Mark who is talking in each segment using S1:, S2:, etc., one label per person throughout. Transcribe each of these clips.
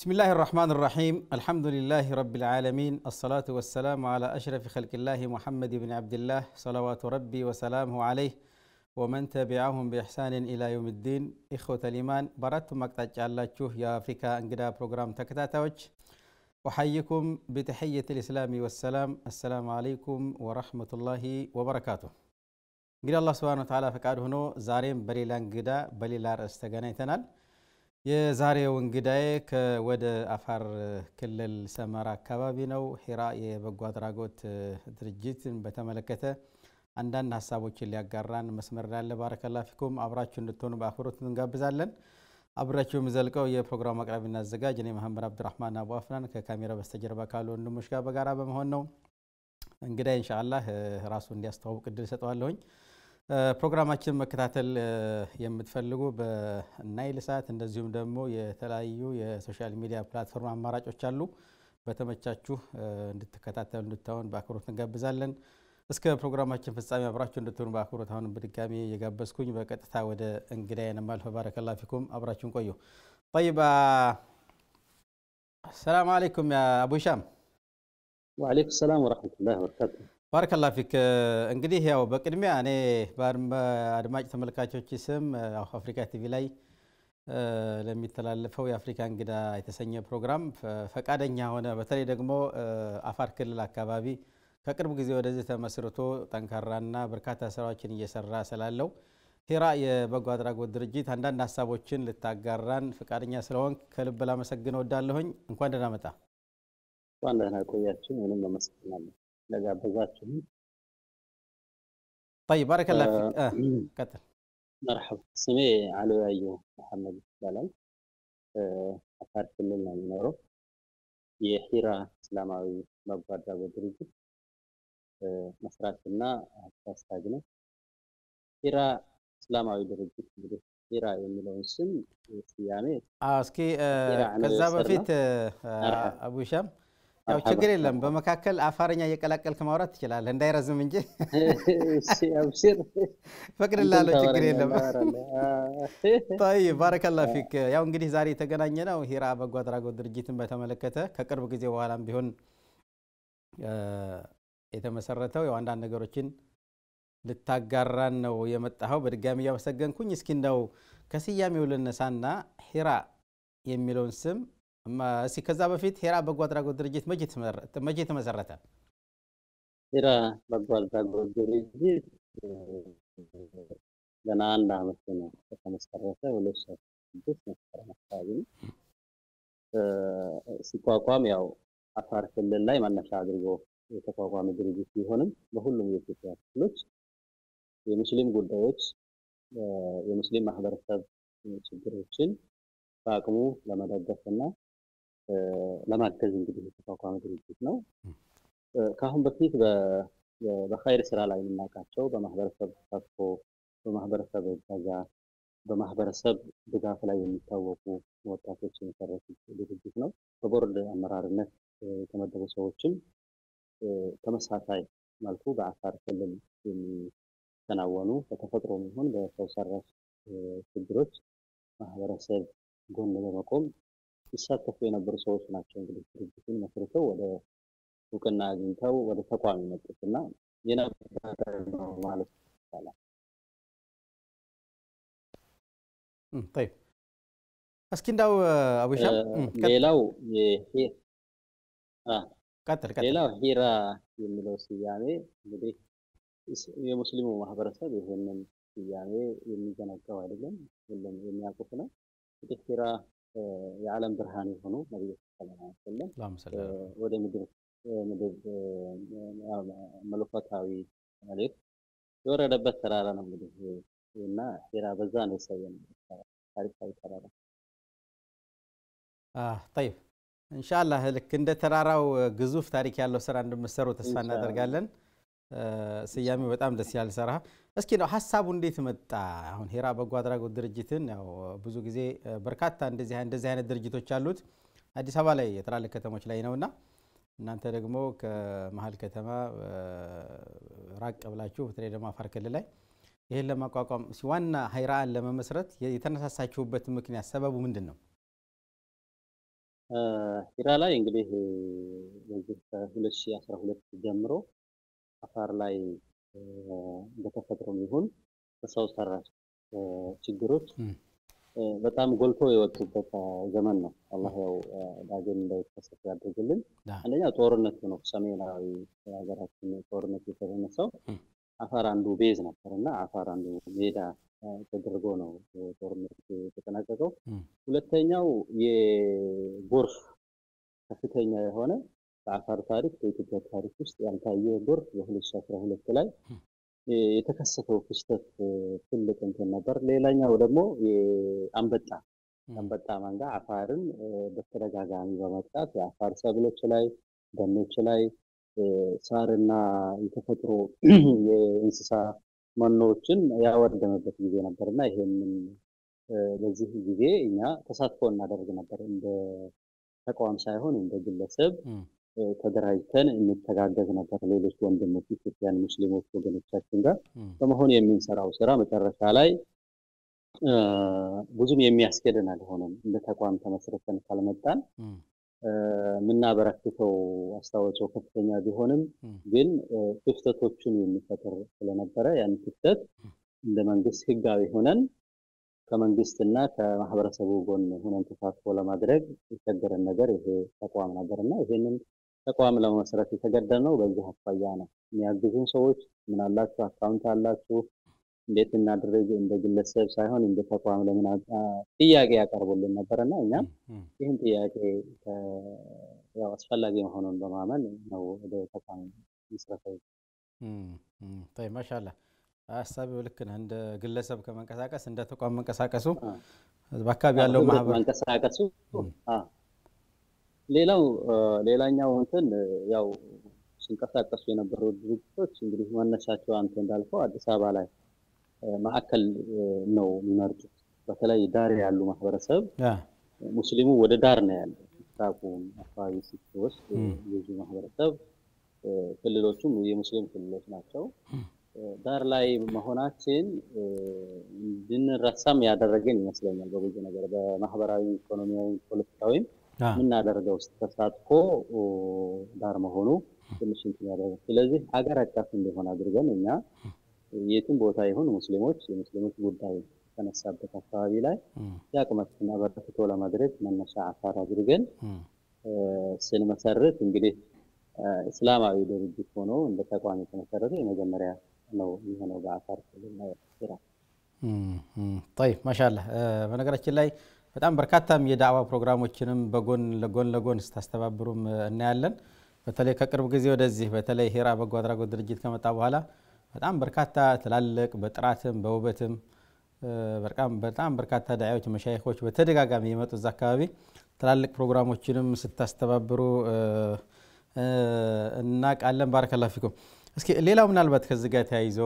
S1: بسم الله الرحمن الرحيم الحمد لله رب العالمين الصلاة والسلام على أشرف خلق الله محمد بن عبد الله صلوات ربي وسلامه عليه ومن تبعهم بإحسان إلى يوم الدين إخوة الإيمان براتم مقطع الله يا أفريكا انقدا بروجرام تكتاتوج وحييكم بتحية الإسلام والسلام السلام عليكم ورحمة الله وبركاته قال الله سبحانه وتعالى فقاد هنا زارين بريلا انقدا بليلا استغنيتنال የዛሬው እንግዳዬ ከወደ አፋር ክልል ሰመራ አካባቢ ነው ሂራ የበጎ አድራጎት ድርጅትን በተመለከተ አንዳንድ ሐሳቦችን ሊያጋራን መስመር ላይ ለባረከላሁ ፊኩም አብራችሁ እንድትሆኑ በአክብሮት እንጋብዛለን አብራችሁ ምዘልቀው የፕሮግራም አቅራቢና አዘጋጅ እኔ መሐመድ አብዱራህማን አቡ አፍናን ከካሜራ በስተጀርባ ካሉ ወንድሞች ጋር በጋራ በመሆን ነው እንግዳዬ ኢንሻአላህ ራሱ እንዲያስተዋውቅ እድል ሰጠዋለሁኝ ፕሮግራማችን መከታተል የምትፈልጉ በናይል ሳት እንደዚሁም ደግሞ የተለያዩ የሶሻል ሚዲያ ፕላትፎርም አማራጮች አሉ በተመቻችሁ እንድትከታተሉ እንድታውን በአክብሮት እንጋብዛለን እስከ ፕሮግራማችን ፍጻሜ አብራችሁ እንድትሆኑ በአክብሮት አሁን በድጋሚ የጋበዝኩኝ በቀጥታ ወደ እንግዳዬ ነማል ባረከላሁ ፊኩም አብራችሁን ቆዩ طيب السلام عليكم يا ابو هشام
S2: وعليكم السلام ورحمة الله وبركاته
S1: بارك الله فيك እንግዲህ ያው በቅድሚያ እኔ አድማጭ ተመልካቾች ስም አፍሪካ ቲቪ ላይ ለሚተላለፈው የአፍሪካ እንግዳ የተሰኘ ፕሮግራም ፈቃደኛ ሆነ በተለይ ደግሞ አፋር ክልል አካባቢ ከቅርብ ጊዜ ወደዚህ ተመስርቶ ጠንካራና በርካታ ስራዎችን እየሰራ ስላለው ሂራ የበጎ አድራጎት ድርጅት አንዳንድ ሐሳቦችን ልታጋራን ፈቃደኛ ስለሆንክ ከልብ ላመሰግን ወዳለሁኝ እንኳን ደህና መጣ
S2: እንኳን ደህና ቆያችሁ ምንም አመሰግናለሁ ለጋበዛችሁኝ
S1: طيب بارك الله فيك قتل
S2: مرحبا اسمي علي ايوب محمد ይባላል አፋር ክልል ነው የምኖረው የሂራ እስላማዊ በጎ አድራጎት ድርጅት መስራችና አስተዳዳሪ ነኝ ሂራ እስላማዊ ድርጅት እንግዲህ ሂራ የሚለውን ስም ስያሜ
S1: እስኪ ከዛ በፊት አቡ ሂሻም ያው ችግር የለም በመካከል አፋርኛ እየቀላቀልክ ማውራት ትችላለህ እንዳይረዝም እንጂ
S2: አብሽር
S1: ፈቅድላለሁ ችግር የለም طيب بارك الله فيك ያው እንግዲህ ዛሬ ተገናኘነው ሂራ በጎ አድራጎት ድርጅትን በተመለከተ ከቅርብ ጊዜ በኋላም ቢሆን የተመሰረተው ያው አንዳንድ ነገሮችን ልታጋራን ነው የመጣው በድጋሚ ያመሰገንኩኝ እስኪ እንደው ከስያሜው ልነሳና ሂራ የሚለውን ስም እስኪ ከዛ በፊት ሂራ በጎ አድራጎት ድርጅት መቼ ተመሰረተ
S2: ሂራ በጎ አድራጎት ድርጅት ገና አንድ አመት ነው ከተመሰረተ 2006 መስከረም አካባቢ ሲቋቋም ያው አፋር ክልል ላይ መነሻ አድርጎ የተቋቋመ ድርጅት ቢሆንም በሁሉም የኢትዮጵያ ክልሎች የሙስሊም ጉዳዮች የሙስሊም ማህበረሰብ ችግሮችን በአቅሙ ለመደገፍና ለማገዝ እንግዲህ የተቋቋመ ድርጅት ነው ካሁን በፊት በኸይር ስራ ላይ እናቃቸው በማህበረሰብ ተሳትፎ በማህበረሰብ እገዛ በማህበረሰብ ድጋፍ ላይ የሚታወቁ ወጣቶች የመሰረቱ ድርጅት ነው በቦርድ አመራርነት የተመደቡ ሰዎችም ተመሳሳይ መልኩ በአፋር ክልል የሚተናወኑ በተፈጥሮም ይሁን በሰው ሰራሽ ችግሮች ማህበረሰብ ጎን በመቆም ይሳተፉ የነበሩ ሰዎች ናቸው እንግዲህ ድርጅቱን መስርተው ወደ እውቅና አግኝተው ወደ ተቋም የመጡትና የነበረው ማለት ይቻላል
S1: طيب እስኪ እንዳው አቡ ሂሻም
S2: ሌላው
S1: ቀጥል
S2: ሌላው ሂራ የሚለው ስያሜ እንግዲህ የሙስሊሙ ማህበረሰብ ይሄንን ስያሜ የሚዘነጋው አይደለም ሁሉም የሚያውቁት ነው ሂራ የዓለም ብርሃን የሆኑ ነብዩ ሰለላሁ ዐለይሂ ወሰለም ወደ ምድር መለኮታዊ ማለት የወረደበት ተራራ ነው እንግዲህ እና ሂራ በዛ ነው የሰየመው ታሪካዊ ተራራ
S1: طيب ان شاء الله ልክ እንደ ተራራው ግዙፍ ታሪክ ያለው ስራ እንደምትሰሩ ተስፋ እናደርጋለን ስያሜው በጣም ደስ ያለ ሰራ እስኪ ነው ሐሳቡ እንዴት መጣ አሁን ሂራ በጎ አድራጎት ድርጅትን ያው ብዙ ጊዜ በርካታ እንደዚህ አይነት ድርጅቶች አሉት አዲስ አበባ ላይ የትላልቅ ከተሞች ላይ ነውና እናንተ ደግሞ ከመሃል ከተማ ራቅ ብላችሁ በተለይ ደግሞ አፋር ክልል ላይ ይሄን ለማቋቋም ሲዋና ሂራን ለመመስረት የተነሳሳችሁበት ምክንያት ሰበቡ ምንድነው
S2: ሂራ ላይ እንግዲህ በዚህ ከ2012 ጀምሮ አፋር ላይ በተፈጥሮም ይሁን በሰው ሰራሽ ችግሮች በጣም ጎልቶ የወጡበት ዘመን ነው። አላህ ያው ዳግም እንዳይከሰት ያድርግልን። አንደኛ ጦርነቱ ነው። ሰሜናዊ ሀገራችን ጦርነቱ የተነሳው አፋር አንዱ ቤዝ ነበርና አፋር አንዱ ሜዳ ተደርጎ ነው ጦርነቱ የተጠናቀቀው። ሁለተኛው የጎርፍ ከፍተኛ የሆነ በአፋር ታሪክ በኢትዮጵያ ታሪክ ውስጥ ያልታየ ጎርፍ በ2012 ላይ የተከሰተው ክስተት ትልቅ እንትን ነበር። ሌላኛው ደግሞ የአንበጣ መንጋ አፋርን በተደጋጋሚ በመጥቃት የአፋር ሰብሎች ላይ ደኖች ላይ ሳርና የተፈጥሮ የእንስሳ መኖችን ያወደመበት ጊዜ ነበርና ይሄንን በዚህ ጊዜ እኛ ተሳትፎ እናደርግ ነበር እንደ ተቋም ሳይሆን እንደ ግለሰብ ተደራጅተን እንተጋገዝ ነበር። ሌሎች ወንድሞች ኢትዮጵያን ሙስሊሞች ወገኖቻችን ጋር በመሆን የምንሰራው ስራ መጨረሻ ላይ ብዙም የሚያስኬደን አልሆነም። እንደ ተቋም ተመስርተን ካልመጣን ምናበረክተው አስተዋጽኦ ከፍተኛ ቢሆንም ግን ክፍተቶችን የሚፈጥር ስለነበረ ያን ክፍተት እንደ መንግስት ህጋዊ ሆነን ከመንግስትና ከማህበረሰቡ ጎን ሆነን ተሳትፎ ለማድረግ የተቸገረን ነገር ይሄ ተቋም ነበርና ይሄንን ተቋም ለመመስረት የተገደድነው በዚህ አኳያ ነው። የሚያግዙን ሰዎች ምን አላችሁ፣ አካውንት አላችሁ፣ እንዴት እናድርግ እንደ ግለሰብ ሳይሆን እንደ ተቋም ለምን ጥያቄ ያቀርቡልን ነበርና እኛም ይህን ጥያቄ ያው አስፈላጊ መሆኑን በማመን ነው ወደ ተቋም መስረታው።
S1: ማሻአላህ አሳቢው ልክ ነህ። እንደ ግለሰብ ከመንቀሳቀስ እንደ ተቋም መንቀሳቀሱ በአካባቢ ያለው ማህበር
S2: መንቀሳቀሱ ሌላኛው እንትን ያው ሲንቀሳቀሱ የነበሩ ድርጅቶች እንግዲህ መነሻቸው አንተ እንዳልከው አዲስ አበባ ላይ ማዕከል ነው የሚመርጡት። በተለይ ዳር ያሉ ማህበረሰብ ሙስሊሙ ወደ ዳር ነው ያለው። ታቁም አካባቢ ሲወስድ የዚህ ማህበረሰብ ክልሎቹም የሙስሊም ክልሎች ናቸው። ዳር ላይ መሆናችን እንድንረሳም ያደረገን ይመስለኛል። በብዙ ነገር በማህበራዊ ኢኮኖሚያዊ ፖለቲካዊ ምናደርገው ተሳትፎ ዳር መሆኑ ትንሽ እንትን ያደረገ። ስለዚህ ሀገር አቀፍ እንደሆነ አድርገን እኛ የትም ቦታ ይሁን የሙስሊሞች ጉዳይ ተነሳበት አካባቢ ላይ ያቅማችንና በረከቶ ለማድረግ መነሻ አፋር አድርገን ስንመሰርት እንግዲህ እስላማዊ ድርጅት ሆኖ እንደ ተቋም የተመሰረተ የመጀመሪያ ነው የሚሆነው በአፋር ክልል ላይ ስራ።
S1: طيب ማሻአላህ በነገራችን ላይ በጣም በርካታም የዳዕዋ ፕሮግራሞችንም በጎን ለጎን ስታስተባብሩም እናያለን። በተለይ ከቅርብ ጊዜ ወደዚህ በተለይ ሂራ በጎ አድራጎት ድርጅት ከመጣ በኋላ በጣም በርካታ ትላልቅ በጥራትም በውበትም በጣም በርካታ ዳዒዎች መሻይኾች በተደጋጋሚ የመጡ እዛ አካባቢ ትላልቅ ፕሮግራሞችንም ስታስተባብሩ እናቃለን። ባረከላሁ ፊኩም። እስኪ ሌላው ምናልባት ከዚህ ጋር ተያይዞ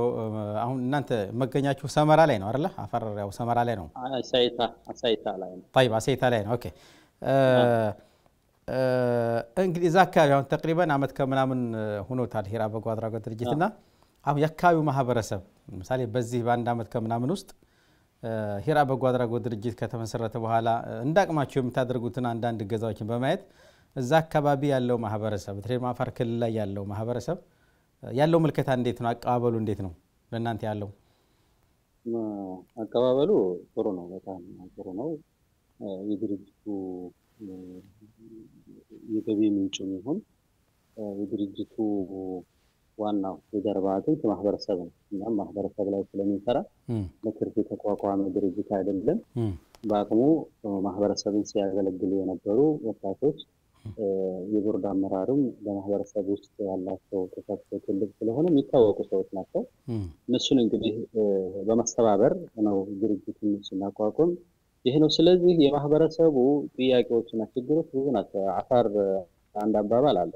S1: አሁን እናንተ መገኛችሁ ሰመራ ላይ ነው አይደል? አፋር ያው ሰመራ ላይ ነው።
S2: አሳይታ ላይ ነው።
S1: طيب አሳይታ ላይ ነው። ኦኬ እንግዲህ እዛ አካባቢ አሁን ተቅሪበን አመት ከምናምን ሆኖታል ሂራ በጎ አድራጎት ድርጅትና አሁን የአካባቢው ማህበረሰብ ለምሳሌ በዚህ በአንድ አመት ከምናምን ውስጥ ሂራ በጎ አድራጎት ድርጅት ከተመሰረተ በኋላ እንዳቅማችሁ የምታደርጉትን አንዳንድ ገዛዎችን በማየት እዛ አካባቢ ያለው ማህበረሰብ በተለይ አፋር ክልል ላይ ያለው ማህበረሰብ ያለው መልከታ እንዴት ነው? አቀባበሉ እንዴት ነው ለእናንተ ያለው?
S2: አቀባበሉ ጥሩ ነው፣ በጣም ጥሩ ነው። የድርጅቱ የገቢ ምንጭ ይሁን የድርጅቱ ዋናው የጀርባ አጥንት ማህበረሰብ ነው። እናም ማህበረሰብ ላይ ስለሚሰራ ለትርፍ የተቋቋመ ድርጅት አይደለም። በአቅሙ ማህበረሰብን ሲያገለግሉ የነበሩ ወጣቶች የቦርድ አመራሩም በማህበረሰብ ውስጥ ያላቸው ተሳትፎ ትልቅ ስለሆነ የሚታወቁ ሰዎች ናቸው። እነሱን እንግዲህ በማስተባበር ነው ድርጅቱን ስናቋቁም ይሄ ነው። ስለዚህ የማህበረሰቡ ጥያቄዎችና ችግሮች ብዙ ናቸው። አፋር አንድ አባባል አለ፣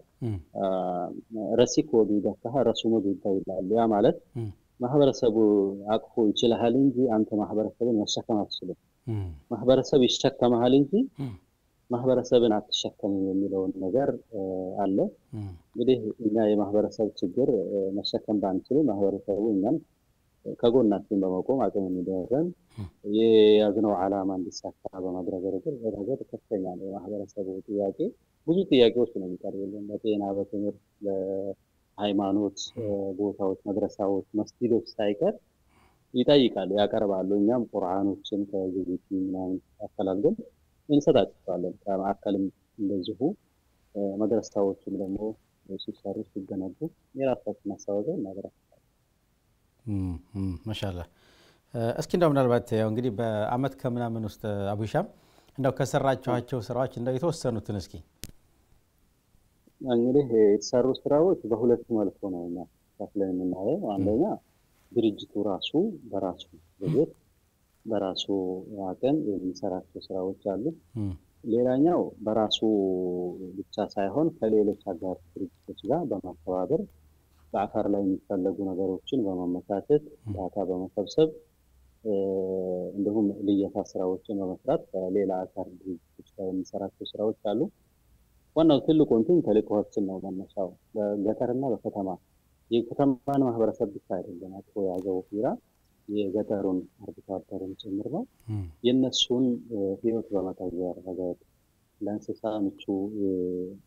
S2: ረሲክ ወዱ ደካህ ረሱሙ ይባላል። ያ ማለት ማህበረሰቡ አቅፎ ይችላል እንጂ አንተ ማህበረሰብን መሸከም አትችልም። ማህበረሰብ ይሸከማል እንጂ ማህበረሰብን አትሸከምም የሚለው ነገር አለ። እንግዲህ እኛ የማህበረሰብ ችግር መሸከም ባንችል ማህበረሰቡ እኛን ከጎናችን በመቆም አቅም እንዲደረን የያዝነው ዓላማ እንዲሳካ በማድረግ ረገድ ከፍተኛ ነው የማህበረሰቡ ጥያቄ። ብዙ ጥያቄዎች ነው የሚቀርቡልን በጤና፣ በትምህርት፣ በሃይማኖት ቦታዎች፣ መድረሳዎች፣ መስጊዶች ሳይቀር ይጠይቃሉ፣ ያቀርባሉ። እኛም ቁርአኖችን ከጅቡቲ ምናምን አፈላልገን እንሰጣቸዋለን። ከማዕከልም እንደዚሁ መድረሳዎችም ደግሞ ሲሰሩ ሲገነቡ የራሳችን አስተዋጽኦ እናደርጋለን።
S1: ማሻአላህ። እስኪ እንደው ምናልባት ያው እንግዲህ በአመት ከምናምን ውስጥ አቡ ሂሻም እንደው ከሰራቻቸው ስራዎች እንደው የተወሰኑትን እስኪ።
S2: እንግዲህ የተሰሩ ስራዎች በሁለት መልኩ ነው እና ከፍለን የምናየው። አንደኛ ድርጅቱ ራሱ በራሱ አቅም የሚሰራቸው ስራዎች አሉ። ሌላኛው በራሱ ብቻ ሳይሆን ከሌሎች አጋር ድርጅቶች ጋር በማስተባበር በአፋር ላይ የሚፈለጉ ነገሮችን በማመቻቸት ዳታ በመሰብሰብ እንዲሁም ልየታ ስራዎችን በመስራት ከሌላ አጋር ድርጅቶች ጋር የሚሰራቸው ስራዎች አሉ። ዋናው ትልቁ እንትን ተልእኮዎችን ነው መነሻው። በገጠርና በከተማ የከተማን ማህበረሰብ ብቻ አይደለም አጥቶ ያዘው ፊራ የገጠሩን አርብቶ አደሩን ጭምር ነው። የነሱን ህይወት በመቀየር ረገድ ለእንስሳ ምቹ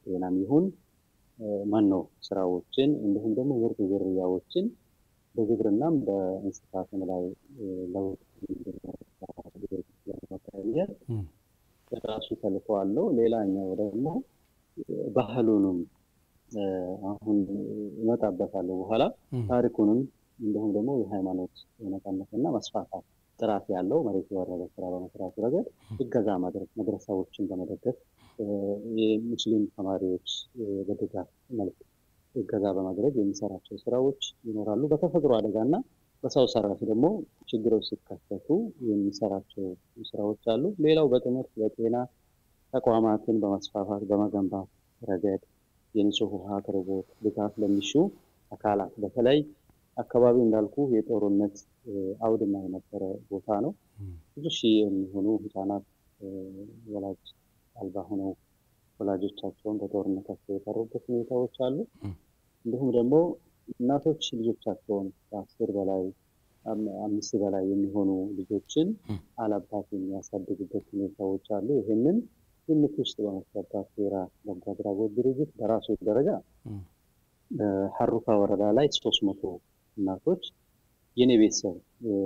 S2: ጤናም ይሁን መኖ ስራዎችን እንዲሁም ደግሞ ምርጥ ዝርያዎችን በግብርናም በእንስሳትም ላይ ለውጥ ለማካሄድ ራሱ ተልእኮ አለው። ሌላኛው ደግሞ ባህሉንም አሁን እመጣበታለሁ በኋላ ታሪኩንም እንዲሁም ደግሞ የሃይማኖት ነፃነትና መስፋፋት ጥራት ያለው መሬት የወረደ ስራ በመስራት ረገድ እገዛ ማድረግ መድረሳዎችን በመደገፍ የሙስሊም ተማሪዎች በድጋፍ መልክ እገዛ በማድረግ የሚሰራቸው ስራዎች ይኖራሉ። በተፈጥሮ አደጋና በሰው ሰራሽ ደግሞ ችግሮች ሲከሰቱ የሚሰራቸው ስራዎች አሉ። ሌላው በትምህርት በጤና ተቋማትን በማስፋፋት በመገንባት ረገድ የንጹህ ውሃ አቅርቦት ድጋፍ ለሚሹ አካላት በተለይ አካባቢ እንዳልኩ የጦርነት አውድማ የነበረ ቦታ ነው። ብዙ ሺህ የሚሆኑ ህፃናት ወላጅ አልባ ሆነው ወላጆቻቸውን በጦርነታቸው የቀሩበት ሁኔታዎች አሉ። እንዲሁም ደግሞ እናቶች ልጆቻቸውን ከ10 በላይ 5 በላይ የሚሆኑ ልጆችን አላባት የሚያሳድጉበት ሁኔታዎች አሉ። ይህንን ግምት ውስጥ በማስገባት ፌራ በጎ አድራጎት ድርጅት በራሱ ደረጃ ሐሩፋ ወረዳ ላይ 300 እናቶች የኔ ቤተሰብ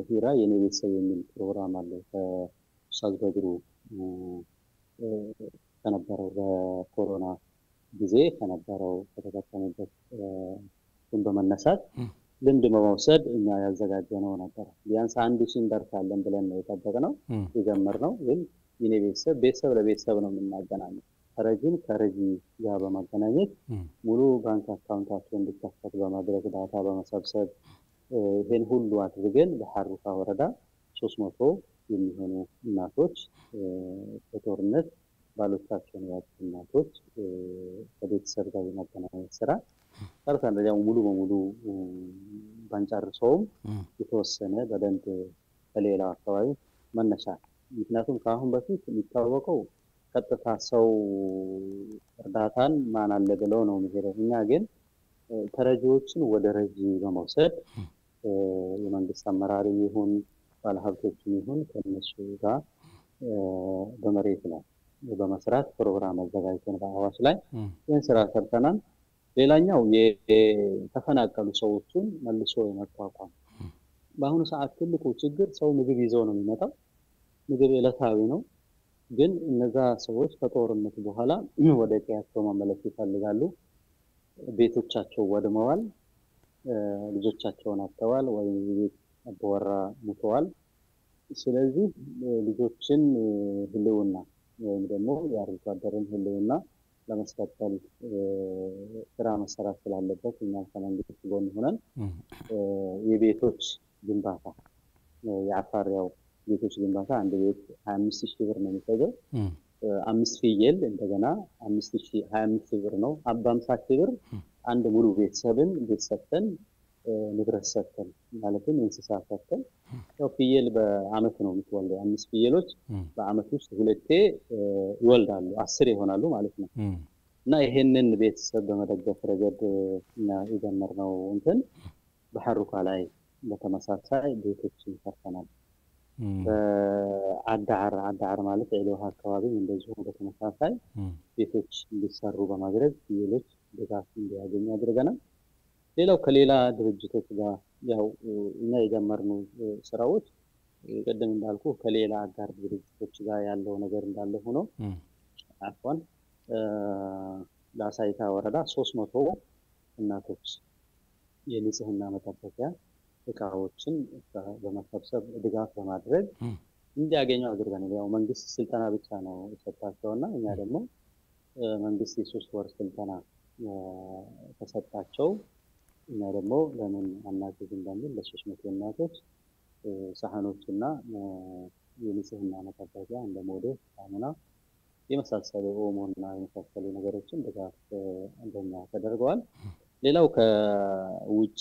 S2: ፌራ የኔ ቤተሰብ የሚል ፕሮግራም አለ። ከኡስታዝ በድሩ ከነበረው በኮሮና ጊዜ ከነበረው ከተጠቀመበት በመነሳት ልምድ በመውሰድ እኛ ያዘጋጀነው ነበር። ቢያንስ 1000 እንደርሳለን ብለን ነው የጠበቅነው የጀመርነው። ግን የኔ ቤተሰብ ለቤተሰብ ነው የምናገናኘው። ተረጂን ከረጂ ጋር በማገናኘት ሙሉ ባንክ አካውንታቸው እንዲከፈት በማድረግ ዳታ በመሰብሰብ ይሄን ሁሉ አድርገን በሐሩፋ ወረዳ 300 የሚሆኑ እናቶች በጦርነት ባሎቻቸውን ያጡ እናቶች ከቤተሰብ ጋር የማገናኘት ስራ ሰርተን ያው ሙሉ በሙሉ ባንጨርሰውም የተወሰነ በደንብ ከሌላ አካባቢ መነሻ ምክንያቱም ከአሁን በፊት የሚታወቀው ቀጥታ ሰው እርዳታን ማን አለ ብለው ነው የሚሄደው። እኛ ግን ተረጂዎችን ወደ ረጂ በመውሰድ የመንግስት አመራር ይሁን ባለሀብቶችን ይሁን ከነሱ ጋር በመሬት ላይ በመስራት ፕሮግራም አዘጋጅተን በአዋሽ ላይ ይህን ስራ ሰርተናል። ሌላኛው የተፈናቀሉ ሰዎችን መልሶ የማቋቋም በአሁኑ ሰዓት ትልቁ ችግር ሰው ምግብ ይዘው ነው የሚመጣው። ምግብ ዕለታዊ ነው። ግን እነዛ ሰዎች ከጦርነት በኋላ ወደ ቀያቸው መመለስ ይፈልጋሉ። ቤቶቻቸው ወድመዋል፣ ልጆቻቸውን አጥተዋል ወይ ቤት አባወራ ሞተዋል። ስለዚህ ልጆችን ህልውና ወይም ደግሞ የአርብቶ አደርን ህልውና ለማስቀጠል ስራ መሰራት ስላለበት እኛ ከመንግስት ጎን ሆነን የቤቶች ግንባታ የአፋር ያው ቤቶች ግንባታ አንድ ቤት 25000 ብር ነው የሚፈጀው። 5 ፍየል እንደገና 25,000 ብር ነው። 50,000 ብር አንድ ሙሉ ቤተሰብን ቤተሰብን ንብረት ሰጥተን ማለትም እንስሳ ሰጥተን ያው ፍየል በአመት ነው የምትወልደው። 5 ፍየሎች በአመት ውስጥ ሁለቴ ይወልዳሉ፣ 10 ይሆናሉ ማለት ነው። እና ይሄንን ቤተሰብ በመደገፍ ረገድ እና የጀመርነው እንትን በሐሩፋ ላይ በተመሳሳይ ቤቶችን ሰርተናል። በአዳር ማለት ኤሎሃ አካባቢ እንደዚሁ በተመሳሳይ ቤቶች እንዲሰሩ በማድረግ ሌሎች ድጋፍ እንዲያገኙ አድርገናል። ሌላው ከሌላ ድርጅቶች ጋር ያው እኛ የጀመርነው ስራዎች ቀደም እንዳልኩ ከሌላ አጋር ድርጅቶች ጋር ያለው ነገር እንዳለ ሆኖ አሁን ለአሳይታ ወረዳ 300 እናቶች የንጽህና መጠበቂያ እቃዎችን በመሰብሰብ ድጋፍ በማድረግ እንዲያገኙ አድርገናል። ያው መንግስት ስልጠና ብቻ ነው የሰጣቸውና እኛ ደግሞ መንግስት የ3 ወር ስልጠና ተሰጣቸው። እኛ ደግሞ ለምን አናግዝም በሚል ለ300 እናቶች ሳህኖችና የንጽህና መጠበቂያ እንደ ሞዴስ፣ ሳሙና የመሳሰሉ ኦሞና የመሳሰሉ ነገሮችን ድጋፍ እንደኛ ተደርገዋል። ሌላው ከውጭ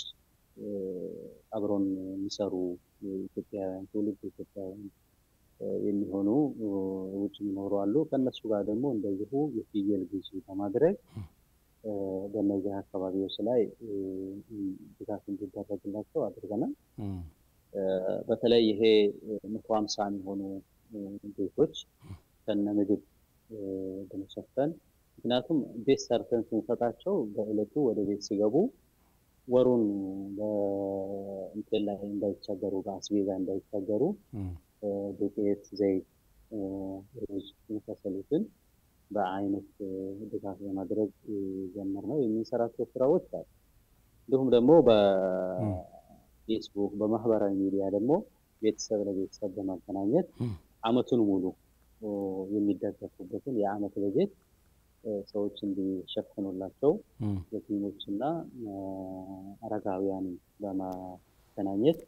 S2: አብሮን የሚሰሩ ኢትዮጵያውያን ትውልድ ኢትዮጵያውያን የሚሆኑ ውጭ የሚኖሩ አሉ። ከነሱ ጋር ደግሞ እንደዚሁ የፍየል ግዢ በማድረግ በእነዚህ አካባቢዎች ላይ ድጋፍ እንዲደረግላቸው አድርገናል። በተለይ ይሄ 150 የሚሆኑ ቤቶች ከነ ምግብ በመሸፈን ምክንያቱም ቤት ሰርተን ስንሰጣቸው በእለቱ ወደ ቤት ሲገቡ ወሩን በእንትን ላይ እንዳይቸገሩ በአስቤዛ እንዳይቸገሩ ዱቄት፣ ዘይት፣ ሩዝ የመሳሰሉትን በአይነት ድጋፍ በማድረግ ጀመርነው የምንሰራቸው ስራዎች አሉ። እንዲሁም ደግሞ በፌስቡክ በማህበራዊ ሚዲያ ደግሞ ቤተሰብ ለቤተሰብ በማገናኘት አመቱን ሙሉ የሚደገፉበትን የአመት በጀት ሰዎች እንዲሸፍኑላቸው የቲሞችና አረጋውያን በማገናኘት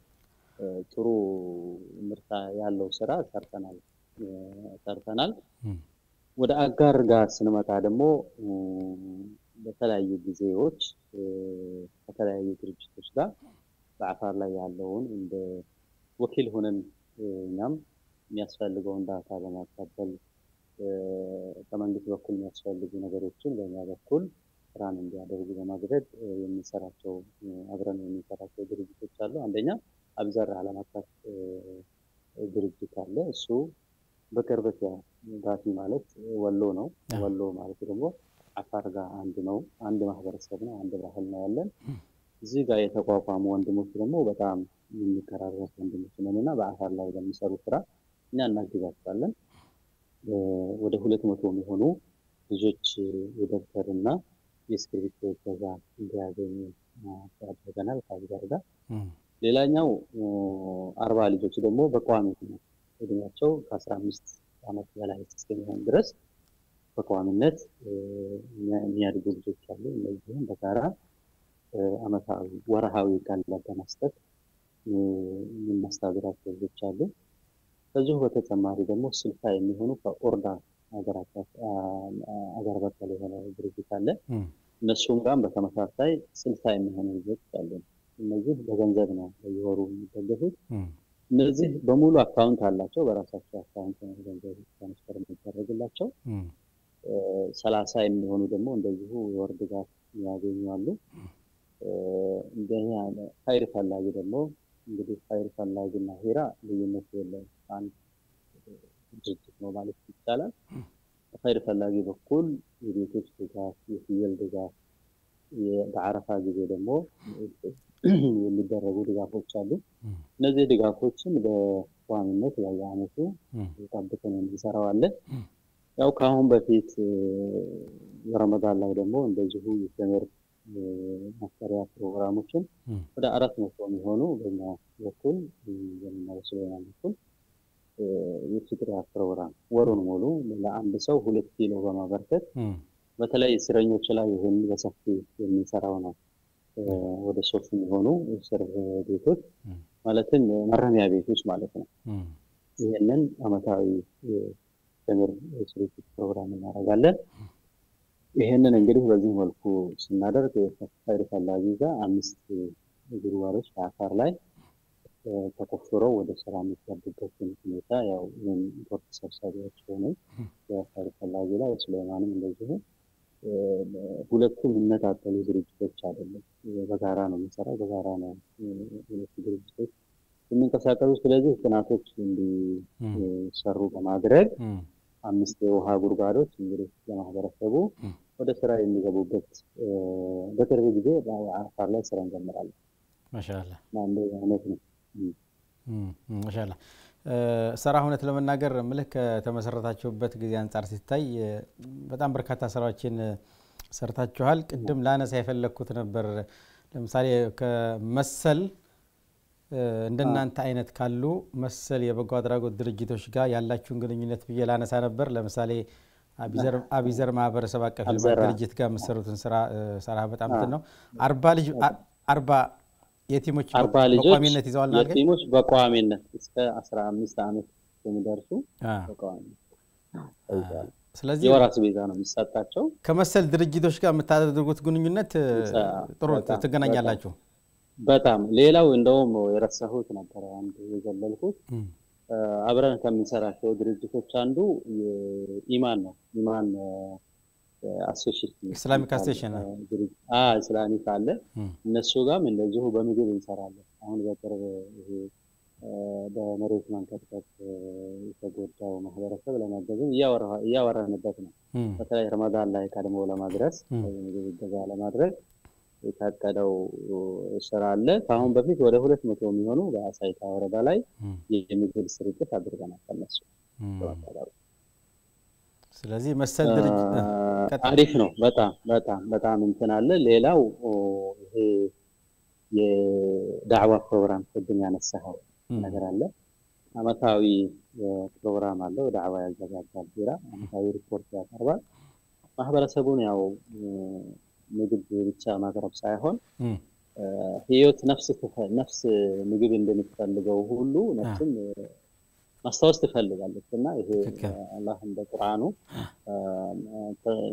S2: ጥሩ ምርታ ያለው ስራ ሰርተናል። ወደ አጋር ጋር ስንመጣ ደግሞ በተለያዩ ጊዜዎች ከተለያዩ ድርጅቶች ጋር በአፋር ላይ ያለውን እንደ ወኪል ሆነን እኛም የሚያስፈልገውን ዳታ በማቀበል ከመንግስት በኩል የሚያስፈልጉ ነገሮችን በእኛ በኩል ስራን እንዲያደርጉ በማድረግ የምንሰራቸው አብረን የምንሰራቸው ድርጅቶች አሉ። አንደኛ አብዘር ዓለም አቀፍ ድርጅት አለ። እሱ በቅርበት ጋቲ ማለት ወሎ ነው። ወሎ ማለት ደግሞ አፋር ጋር አንድ ነው። አንድ ማህበረሰብ ነው። አንድ ባህል ነው ያለን። እዚህ ጋር የተቋቋሙ ወንድሞች ደግሞ በጣም የሚቀራረቡ ወንድሞች ነንና በአፋር ላይ በሚሰሩ ስራ እኛ እናግዛቸዋለን። ወደ 200 የሚሆኑ ልጆች የደብተርና የእስክሪብቶ እገዛ እንዲያገኙ አድርገናል ከአጋር ጋር። ሌላኛው 40 ልጆች ደግሞ በቋሚነት እድሜያቸው ከ15 ዓመት በላይ እስከሚሆን ድረስ በቋሚነት የሚያድጉ ልጆች አሉ። እነዚህም በጋራ አመታዊ ወርሃዊ ቀለብ በመስጠት የምናስተዳድራቸው ልጆች አሉ። ከዚሁ በተጨማሪ ደግሞ 60 የሚሆኑ ከኦርዳ አገር በቀል የሆነ ድርጅት አለ። እነሱም ጋር በተመሳሳይ 60 የሚሆኑ ልጆች አሉ። እነዚህ በገንዘብ ነው በየወሩ የሚደገፉት። እነዚህ በሙሉ አካውንት አላቸው። በራሳቸው አካውንት ነው ገንዘብ ትራንስፈር የሚደረግላቸው። 30 የሚሆኑ ደግሞ እንደዚሁ የወር ድጋፍ ያገኛሉ። እንደኛ ኃይል ፈላጊ ደግሞ እንግዲህ ኃይል ፈላጊና ሂራ ልዩነት የለውም። አንድ ድርጅት ነው ማለት ይቻላል። ኃይል ፈላጊ በኩል የቤቶች ድጋፍ፣ የፍየል ድጋፍ፣ በአረፋ ጊዜ ደግሞ የሚደረጉ ድጋፎች አሉ። እነዚህ ድጋፎችን በቋሚነት በየአመቱ ጠብቀን እንሰራዋለን። ያው ከአሁን በፊት ረመዳን ላይ ደግሞ እንደዚሁ የትምህርት ማስተሪያ ፕሮግራሞችን ወደ 400 የሚሆኑ በእኛ በኩል የምናወስደው በኩል የፍጥራ ፕሮግራም ወሩን ሙሉ ለአንድ ሰው 2 ኪሎ በማበርከት በተለይ እስረኞች ላይ ይሄን በሰፊ የሚሰራው ነው። ወደ 3 የሚሆኑ እስር ቤቶች ማለትም ማረሚያ ቤቶች ማለት ነው። ይሄንን አመታዊ የትምህርት ስርጭት ፕሮግራም እናደርጋለን። ይሄንን እንግዲህ በዚህ መልኩ ስናደርግ ኃይል ፈላጊ ጋር 5 ጉድጓዶች በአፋር ላይ ተቆፍረው ወደ ስራ የሚገቡበት ሁኔታ ያው ቦርድ ሰብሳቢዎች ሆነው የኃይል ፈላጊ ላይ ስለማንም እንደዚሁ ሁለቱም የሚነጣጠሉ ድርጅቶች አይደለም። በጋራ ነው የሚሰራው፣ በጋራ ነው ሁለቱ ድርጅቶች የሚንቀሳቀሱ። ስለዚህ ጥናቶች እንዲሰሩ በማድረግ 5 የውሃ ጉድጓዶች እንግዲህ ለማህበረሰቡ ወደ ስራ የሚገቡበት በቅርብ ጊዜ በአፋር ላይ ስራ እንጀምራለን።
S1: ማሻአላህ
S2: ማለት ነው።
S1: ማሻአላህ ስራ ሁነት ለመናገር ምልክ ተመሰረታችሁበት ጊዜ አንፃር ሲታይ በጣም በርካታ ስራዎችን ሰርታችኋል። ቅድም ላነሳ የፈለኩት ነበር ለምሳሌ ከመሰል እንደናንተ አይነት ካሉ መሰል የበጎ አድራጎት ድርጅቶች ጋር ያላችሁን ግንኙነት ብዬ ላነሳ ነበር። ለምሳሌ አቢዘር ማህበረሰብ አቀፍ ልማት ድርጅት ጋር መሰሩትን ስራ በጣም ነው 40 የቲሞች በቋሚነት ይዘዋል ማለት
S2: የቲሞች በቋሚነት እስከ 15 ዓመት የሚደርሱ በቋሚነት ስለዚህ የወራስ ቤዛ ነው የሚሰጣቸው።
S1: ከመሰል ድርጅቶች ጋር የምታደርጉት ግንኙነት ጥሩ ትገናኛላችሁ።
S2: በጣም ሌላው እንደውም የረሳሁት ነበር አንድ የዘለልኩት አብረን ከምንሰራቸው ድርጅቶች አንዱ ኢማን ነው። ኢማን አሶሺዬሽን
S1: ኢስላሚክ አሶሺዬሽን
S2: ኢስላሚክ አለ። እነሱ ጋርም እንደዚሁ በምግብ እንሰራለን። አሁን በቅርብ ይሄ በመሬት መንቀጥቀጥ የተጎዳው ማህበረሰብ ለማገዝ እያወራንበት ነው። በተለይ ረመዳን ላይ ቀድሞ ለማድረስ ምግብ እገዛ ለማድረግ የታቀደው ስራ አለ። ከአሁን በፊት ወደ 200 የሚሆኑ በአሳይታ ወረዳ ላይ የምግብ ስርጭት አድርገናል ከነሱ።
S1: ስለዚህ መሰል ድርጅት
S2: አሪፍ ነው። በጣም እንትን አለ። ሌላው ይሄ የዳዕዋ ፕሮግራም ቅድም ያነሳኸው ነገር አለ። አመታዊ ፕሮግራም አለው። ዳዕዋ ያዘጋጃል። ቢራ አመታዊ ሪፖርት ያቀርባል። ማህበረሰቡን ያው ምግብ ብቻ ማቅረብ ሳይሆን ህይወት ነፍስ ምግብ እንደምትፈልገው ሁሉ ነፍስም ማስታወስ ትፈልጋለች እና ይሄ አላህ እንደ ቁርአኑ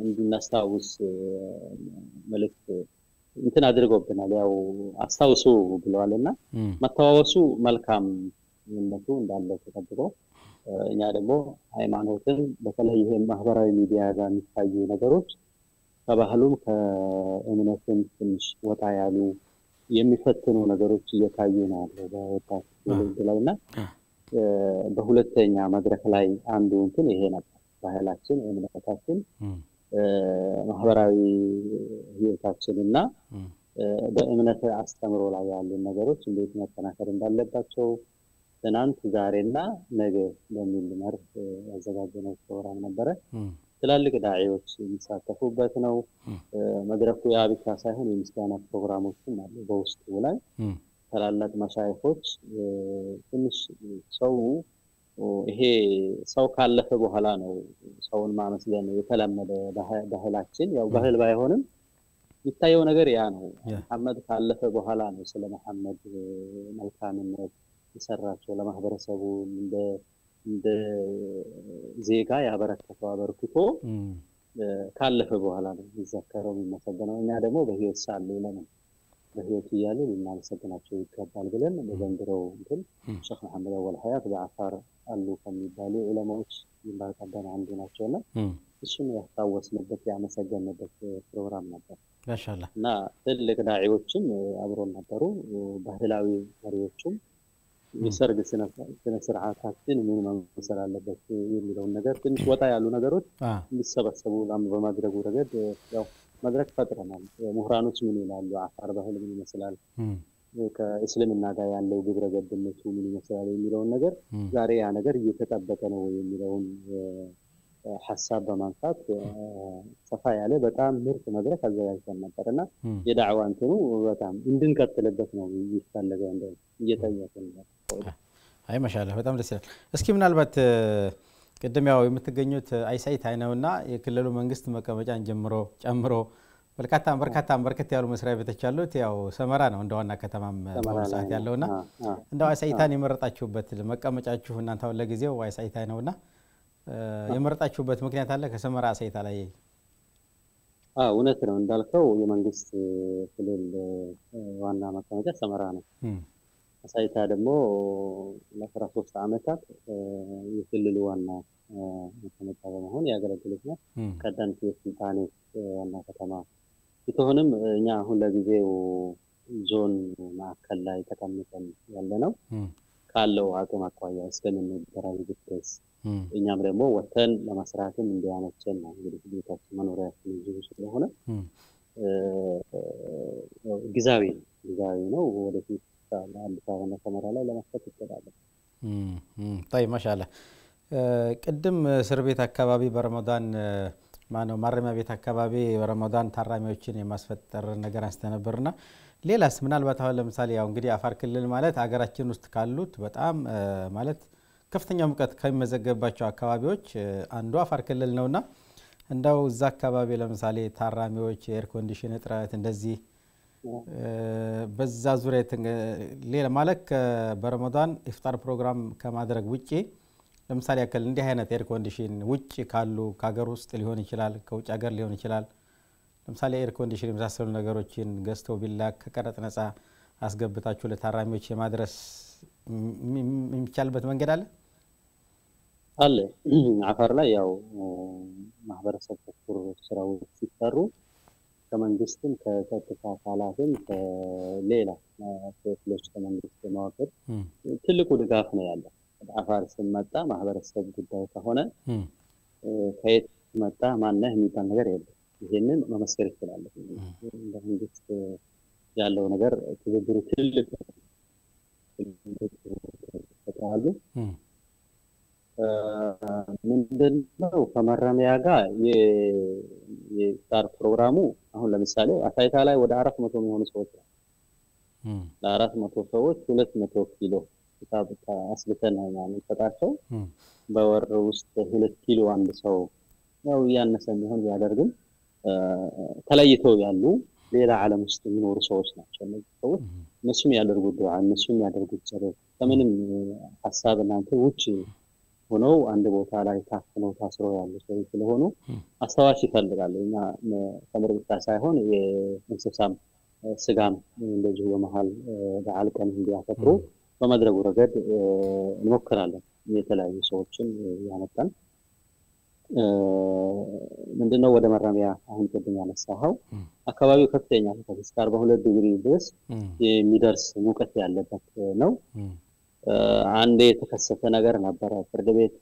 S2: እንድናስታውስ መልእክት እንትን አድርጎብናል። ያው አስታውሱ ብለዋልና መተዋወሱ መልካምነቱ እንዳለ ተጠብቆ እኛ ደግሞ ሃይማኖትን በተለይ ይሄ ማህበራዊ ሚዲያ ጋር የሚታዩ ነገሮች ከባህሉም ከእምነትም ትንሽ ወጣ ያሉ የሚፈትኑ ነገሮች እየታዩ ነው ያለው በወጣት ትውልድ ላይና በሁለተኛ መድረክ ላይ አንዱ እንትን ይሄ ነበር። ባህላችን፣ እምነታችን፣ ማህበራዊ ህይወታችንና በእምነት አስተምሮ ላይ ያሉ ነገሮች እንዴት መጠናከር እንዳለባቸው ትናንት ዛሬና ነገ በሚል መርህ ያዘጋጀነው ፕሮግራም ነበረ። ትላልቅ ዳዒዎች የሚሳተፉበት ነው። መድረኩ ያ ብቻ ሳይሆን የምስጋና ፕሮግራሞችም አሉ በውስጡ ላይ ታላላቅ መሻይኾች ትንሽ ሰው ይሄ ሰው ካለፈ በኋላ ነው ሰውን ማመስገን የተለመደ ባህላችን። ያው ባህል ባይሆንም ይታየው ነገር ያ ነው። መሐመድ ካለፈ በኋላ ነው ስለ መሐመድ መልካምነት የሰራቸው ለማህበረሰቡ እንደ ዜጋ ያበረከተው አበርክቶ ካለፈ በኋላ ነው ይዘከረው የሚመሰገነው። እኛ ደግሞ በህይወት ሳሉ ለምን በህይወት እያሉ ልናመሰግናቸው ይገባል ብለን በዘንድሮው እንትን ሼክ መሐመድ አወል ሀያት በአፋር አሉ ከሚባሉ ዑለማዎች ይባርካደን አንዱ ናቸውና እሱን ያስታወስንበት ያመሰገንበት ፕሮግራም ነበር።
S1: ማሻአላህ
S2: እና ትልቅ ዳዒዎችም አብሮን ነበሩ። ባህላዊ መሪዎችም የሰርግ ስነ ስርዓታችን ምን መምሰል አለበት የሚለውን ነገር ትንሽ ወጣ ያሉ ነገሮች እንዲሰበሰቡ በማድረጉ ረገድ ያው መድረክ ፈጥረናል። ምሁራኖች ምን ይላሉ፣ አፋር ባህል ምን ይመስላል፣ ከእስልምና ጋር ያለው ግብረ ገብነቱ ምን ይመስላል የሚለውን ነገር ዛሬ ያ ነገር እየተጠበቀ ነው የሚለውን ሐሳብ በማንሳት ሰፋ ያለ በጣም ምርጥ መድረክ አዘጋጅተን ነበርና የዳዕዋ እንትኑ በጣም እንድንቀጥልበት ነው ይፈልገው እንደ እየጠየቅን ነው።
S1: አይ ማሻአላህ በጣም ደስ ይላል። እስኪ ምናልባት ቅድም ያው የምትገኙት አይሳይት አይነውና የክልሉ መንግስት መቀመጫን ጨምሮ በርካታ ያሉ መስሪያ ቤቶች አሉት። ያው ሰመራ ነው እንደዋና ከተማም በመሳት ያለውና እንደው አይሳይታን የመረጣችሁበት መቀመጫችሁ እናንተው ለጊዜው አይሳይት አይነውና የመረጣችሁበት ምክንያት አለ ከሰመራ አይሳይታ ላይ?
S2: እውነት ነው እንዳልከው የመንግስት ክልል ዋና መቀመጫ ሰመራ ነው። አይሳይታ ደግሞ ለ13 ዓመታት የክልሉ ዋና የተመጣ በመሆን ያገለግሉናል ቀደምት የስልጣኔ ዋና ከተማ የተሆነም እኛ አሁን ለጊዜው ዞን ማዕከል ላይ ተቀምጠን ያለነው ካለው አቅም አኳያ እስከምንደራጅ ድረስ እኛም ደግሞ ወተን ለመስራትም እንዲያመቸን ነው እንግዲህ ቤታችን መኖሪያችን እዚሁ ስለሆነ ግዛዊ ነው ወደፊት ለአዲስ አበባ ተመራ ላይ ለማስፈት ይችላል።
S1: طيب ما شاء الله ቅድም እስር ቤት አካባቢ በረመዳን ማነው ማረሚያ ቤት አካባቢ በረመዳን ታራሚዎችን የማስፈጠር ነገር አስተነበርና ሌላስ ምናልባት አሁን ለምሳሌ ያው እንግዲህ አፋር ክልል ማለት ሀገራችን ውስጥ ካሉት በጣም ማለት ከፍተኛ ሙቀት ከሚመዘገብባቸው አካባቢዎች አንዱ አፋር ክልል ነውና እንዳው እዛ አካባቢ ለምሳሌ ታራሚዎች ኤር ኮንዲሽን እጥረት እንደዚህ በዛ ዙሪያ ሌላ ማለት በረመዳን ኢፍጣር ፕሮግራም ከማድረግ ውጪ ለምሳሌ ያከል እንዲህ አይነት ኤር ኮንዲሽን ውጪ ካሉ ከሀገር ውስጥ ሊሆን ይችላል ከውጭ ሀገር ሊሆን ይችላል ለምሳሌ ኤር ኮንዲሽን የመሳሰሉ ነገሮችን ገዝተው ቢላክ ከቀረጥ ነፃ አስገብታችሁ ለታራሚዎች የማድረስ የሚቻልበት መንገድ
S2: አለ አፋር ላይ ያው ማህበረሰብ ተኮር ስራዎች ሲሰሩ ከመንግስትም ከጸጥታ አካላትም ከሌላ ክፍሎች ከመንግስት መዋቅር ትልቁ ድጋፍ ነው ያለው አፋር ሲመጣ ማህበረሰብ ጉዳይ ከሆነ ከየት መጣ ማነህ የሚባል ነገር የለም ይሄንን መመስከር ይችላል መንግስት ያለው ነገር ትብብሩ ትልቅ ተጣሉ ምንድነው ከማረሚያ ጋር የስታር ፕሮግራሙ አሁን ለምሳሌ አሳይታ ላይ ወደ 400 የሚሆኑ ሰዎች ለ400 ሰዎች 200 ኪሎ ተጣጣ አስልተን ማለት ተጣጣው በወር ውስጥ 2 ኪሎ አንድ ሰው ያው ያነሰ ቢሆን ያደርግም ተለይተው ያሉ ሌላ ዓለም ውስጥ የሚኖሩ ሰዎች ናቸው እነዚህ ሰዎች እነሱም ያደርጉት ዱዓ እነሱም ያደርጉት ጸሎት ከምንም ሐሳብና ውጪ ሆነው አንድ ቦታ ላይ ታስረው ያሉ ሰዎች ስለሆኑ አስተዋሽ ይፈልጋሉ እና ተምር ብቻ ሳይሆን የእንስሳም ስጋም እንደዚህ በመሃል በዓል ቀን እንዲያፈጥሩ በመድረጉ ረገድ እንሞክራለን የተለያዩ ሰዎችን ያመጣን ምንድነው ወደ ማረሚያ አሁን ቅድም ያነሳው አካባቢው ከፍተኛ እስከ 42 ዲግሪ ድረስ የሚደርስ ሙቀት ያለበት ነው አንዴ የተከሰተ ነገር ነበር ፍርድ ቤት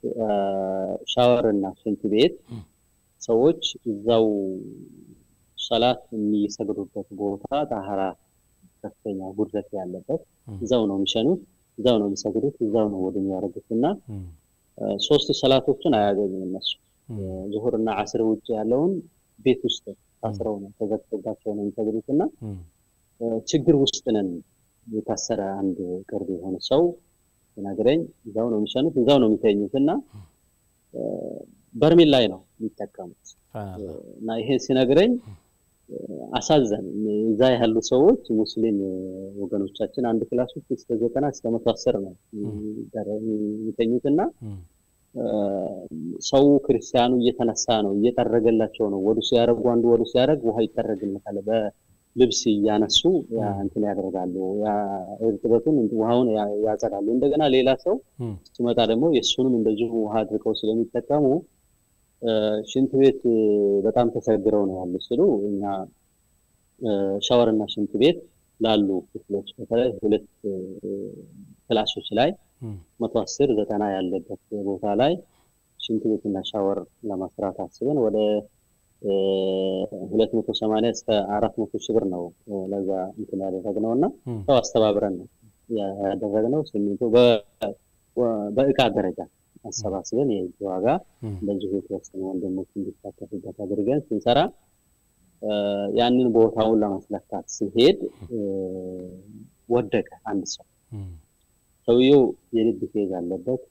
S2: ሻወር እና ሽንት ቤት ሰዎች እዛው ሰላት የሚሰግዱበት ቦታ ታሃራ ከፍተኛ ጉድለት ያለበት እዛው ነው የሚሸኑት እዛው ነው የሚሰግዱት እዛው ነው ወደሚያረጉትና ሶስት ሰላቶችን አያገኙም እነሱ ዙሁርና ዓስር ውጪ ያለውን ቤት ውስጥ ታስረው ነው ተዘግቶባቸው ነው የሚሰግዱትና ችግር ውስጥ ነን የታሰረ አንድ ቅርብ የሆነ ሰው ነገረኝ እዛው ነው የሚሸኑት እዛው ነው የሚተኙትና በርሜል ላይ ነው የሚጠቀሙት እና ይሄ ሲነግረኝ አሳዘን እዛ ያሉ ሰዎች ሙስሊም ወገኖቻችን አንድ ክላስ ውስጥ እስከ 90 እስከ 110 ነው የሚተኙትና ሰው ክርስቲያኑ እየተነሳ ነው እየጠረገላቸው ነው ወዱ ሲያረጉ አንዱ ወዱ ሲያረግ ውሃ ይጠረግልታል በልብስ ያነሱ እንትን ያደርጋሉ ያ እርጥበቱን ውሃውን ያጸዳሉ እንደገና ሌላ ሰው ሲመጣ ደግሞ የሱንም እንደዚህ ውሃ አድርገው ስለሚጠቀሙ ሽንት ቤት በጣም ተሰግረው ነው ያለው ሲሉ እኛ ሻወርና ሽንት ቤት ላሉ ክፍሎች በተለይ ሁለት ክላሶች ላይ 110 90 ያለበት ቦታ ላይ ሽንት ቤትና ሻወር ለማስራት አስበን ወደ 280 እስከ 400 ሺህ ብር ነው ለዛ እንትን ያደረግነውና ሰው አስተባብረን ነው ያደረግነው ስሚንቶ በእቃ ደረጃ አሰባስበን የዋጋ እንደዚህ የተወሰነ ወንድሞች እንዲሳተፉበት አድርገን ስንሰራ ያንን ቦታውን ለማስለካት ሲሄድ ወደቀ አንድ ሰው ሰውየው የልብ ኬዝ አለበት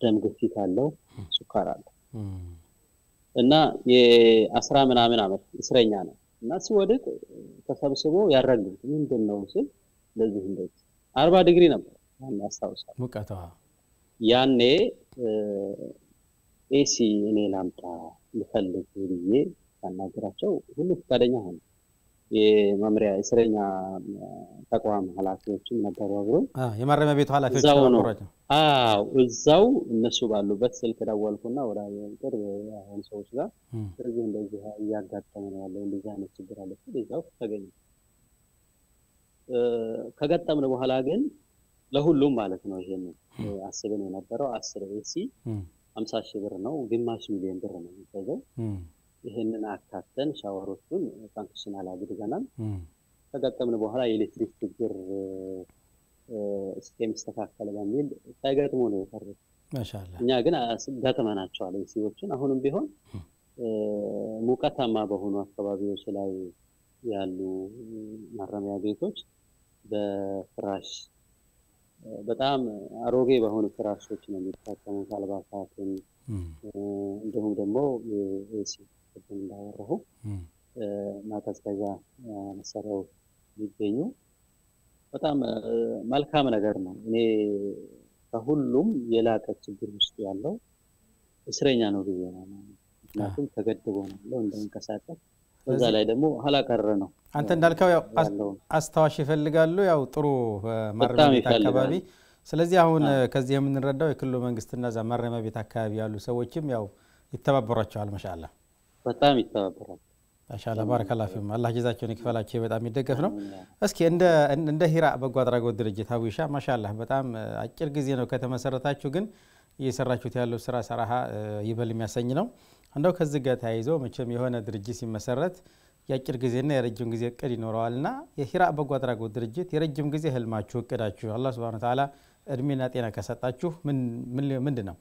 S2: ደም ግፊት አለው ሱካር አለው እና የ10 ምናምን አመት እስረኛ ነው እና ሲወድቅ ተሰብስቦ ያረጋግጥ ምንድነው ሲል ለዚህ እንደዚህ 40 ዲግሪ ነበር ያን ያስታውሳል
S1: ሙቀቷ
S2: ያኔ ኤሲ እኔ ላምጣ ልፈልግ ብዬ ተናገራቸው ሁሉ ፈቃደኛ ሆነ የመምሪያ እስረኛ ተቋም ኃላፊዎችም ነበሩ አብሮ
S1: የማረሚያ ቤቱ ኃላፊዎች ነበሩ
S2: እዛው እነሱ ባሉበት ስልክ ደወልኩና ወደ ቅርብ አሁን ሰዎች ጋር እንደዚህ እያጋጠመ ነው ያለው እንደዚህ አይነት ችግር አለ እዛው ተገኘ ከገጠምን በኋላ ግን ለሁሉም ማለት ነው ይሄን አስበን የነበረው 10 ኤሲ 50 ሺህ ብር ነው ግማሽ ሚሊዮን ብር ነው የሚፈጀው ይሄንን አካተን ሻወሮቹን ፋንክሽናል አድርገናል ከገጠምን በኋላ የኤሌክትሪክ ችግር እስከሚስተካከል በሚል ሳይገጥሙ ነው የቀረው
S1: ማሻአላ
S2: እኛ ግን ገጥመናቸዋል ኤሲዎችን አሁንም ቢሆን ሙቀታማ በሆኑ አካባቢዎች ላይ ያሉ ማረሚያ ቤቶች በፍራሽ በጣም አሮጌ በሆኑ ፍራሾች ነው የሚጠቀሙት አልባሳትን እንደውም ደግሞ ኤሲ እንዳወራሁ ማቀዝቀዣ መሳሪያው ሊገኙ በጣም መልካም ነገር ነው እኔ ከሁሉም የላቀ ችግር ውስጥ ያለው እስረኛ ነው ብዬና ምክንያቱም ተገድቦ ነው እንደንቀሳቀስ በዛ ላይ ደግሞ ኋላቀረ ነው
S1: አንተ እንዳልከው ያው አስተዋሽ ይፈልጋሉ ያው ጥሩ ማረሚያ ቤት አካባቢ ስለዚህ አሁን ከዚህ የምንረዳው የክልሉ መንግስትና ዛ ማረሚያ ቤት አካባቢ ያሉ ሰዎችም ያው ይተባበራቸዋል ማሻአላ
S2: በጣም ይተባበራል
S1: ማሻአላ ባረከላሁ ፊኩም አላህ ጀዛቸውን ይክፈላቸው በጣም ይደገፍ ነው እስኪ እንደ ሂራ በጎ አድራጎት ድርጅት አዊሻ ማሻአላ በጣም አጭር ጊዜ ነው ከተመሰረታችሁ ግን እየሰራችሁት ያለው ስራ ሰራሃ ይበል የሚያሰኝ ነው እንደው ከዚህ ጋር ተያይዞ መቼም የሆነ ድርጅት ሲመሰረት ያጭር ጊዜና የረጅም ጊዜ እቅድ ይኖረዋልና የሂራ በጎ አድራጎት ድርጅት የረጅም ጊዜ ህልማችሁ እቅዳችሁ አላህ Subhanahu Wa Ta'ala እድሜና ጤና ከሰጣችሁ ምንድነው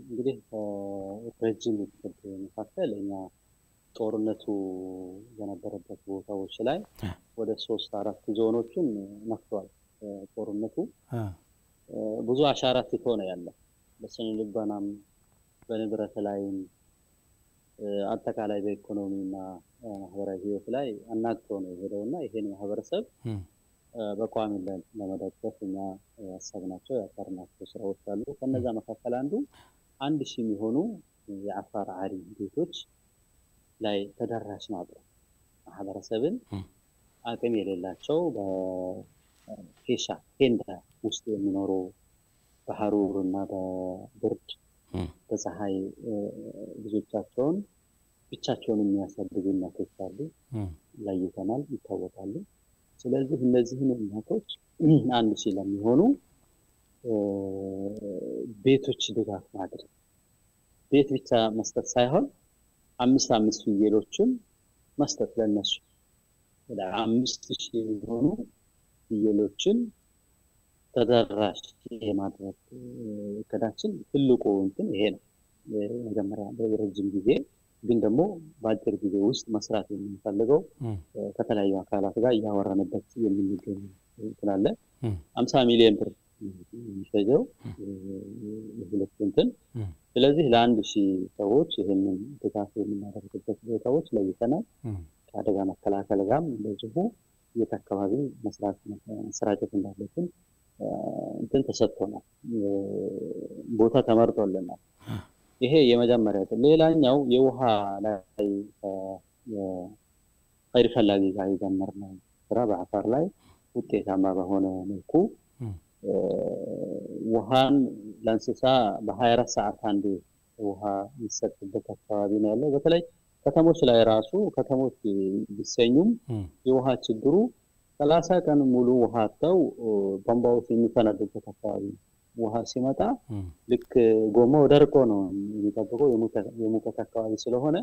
S2: እንግዲህ ረጅም እቅድ መካከለኛ ጦርነቱ የነበረበት ቦታዎች ላይ ወደ 3-4 ዞኖችን ነክቷል ጦርነቱ ብዙ አሻራ ትቶ ነው ያለው በስነ ልቦናም በንብረት ላይም አጠቃላይ በኢኮኖሚና ማህበራዊ ህይወት ላይ አናግቶ ነው የሄደውና ይሄን ማህበረሰብ በቋሚነት ለመደገፍና ያሰብናቸው ያቀርናቸው ስራዎች አሉ ከነዛ መካከል አንዱ 1000 የሚሆኑ የአፋር አሪ ቤቶች ላይ ተደራሽ ማድረግ ማህበረሰብን አቅም የሌላቸው በኬሻ ኬንዳ ውስጥ የሚኖሩ በሐሩርና በብርድ በፀሐይ ልጆቻቸውን ብቻቸውን የሚያሳድጉ እናቶች አሉ ለይተናል ይታወቃሉ ስለዚህ እነዚህን እናቶች 1000 ለሚሆኑ ቤቶች ድጋፍ ማድረግ ቤት ብቻ መስጠት ሳይሆን 5 ፍየሎችን መስጠት ለነሱ ወደ 5000 የሚሆኑ ፍየሎችን ተደራሽ የማድረግ እቅዳችን ትልቁ እንትን ይሄ ነው መጀመሪያ በረጅም ጊዜ ግን ደግሞ በአጭር ጊዜ ውስጥ መስራት የምንፈልገው ከተለያዩ አካላት ጋር ያወራንበት የምንገኝ ስላለ 50 ሚሊዮን ብር የሚፈጀው የሁለት እንትን ስለዚህ ለ1000 ሰዎች ይሄንን ድጋፍ የምናደርግበት ቦታዎች ለይተናል ከአደጋ መከላከል ጋርም እንደዚሁ የአካባቢ መስራጨት እንዳለብን እንትን ተሰጥቶናል ቦታ ተመርጦልናል ይሄ የመጀመሪያው ሌላኛው የውሃ ላይ ኸይር ፈላጊ ጋር የጀመርነው ስራ በአፋር ላይ ውጤታማ በሆነ መልኩ ውሃን ለእንስሳ በ24 ሰዓት አንዴ ውሃ ይሰጥበት አካባቢ ነው ያለው በተለይ ከተሞች ላይ ራሱ ከተሞች ቢሰኙም የውሃ ችግሩ 30 ቀን ሙሉ ውሃ አጥተው ቧንቧዎች የሚፈነዱበት አካባቢ ውሃ ሲመጣ ልክ ጎማው ደርቆ ነው የሚጠብቀው የሙቀት አካባቢ ስለሆነ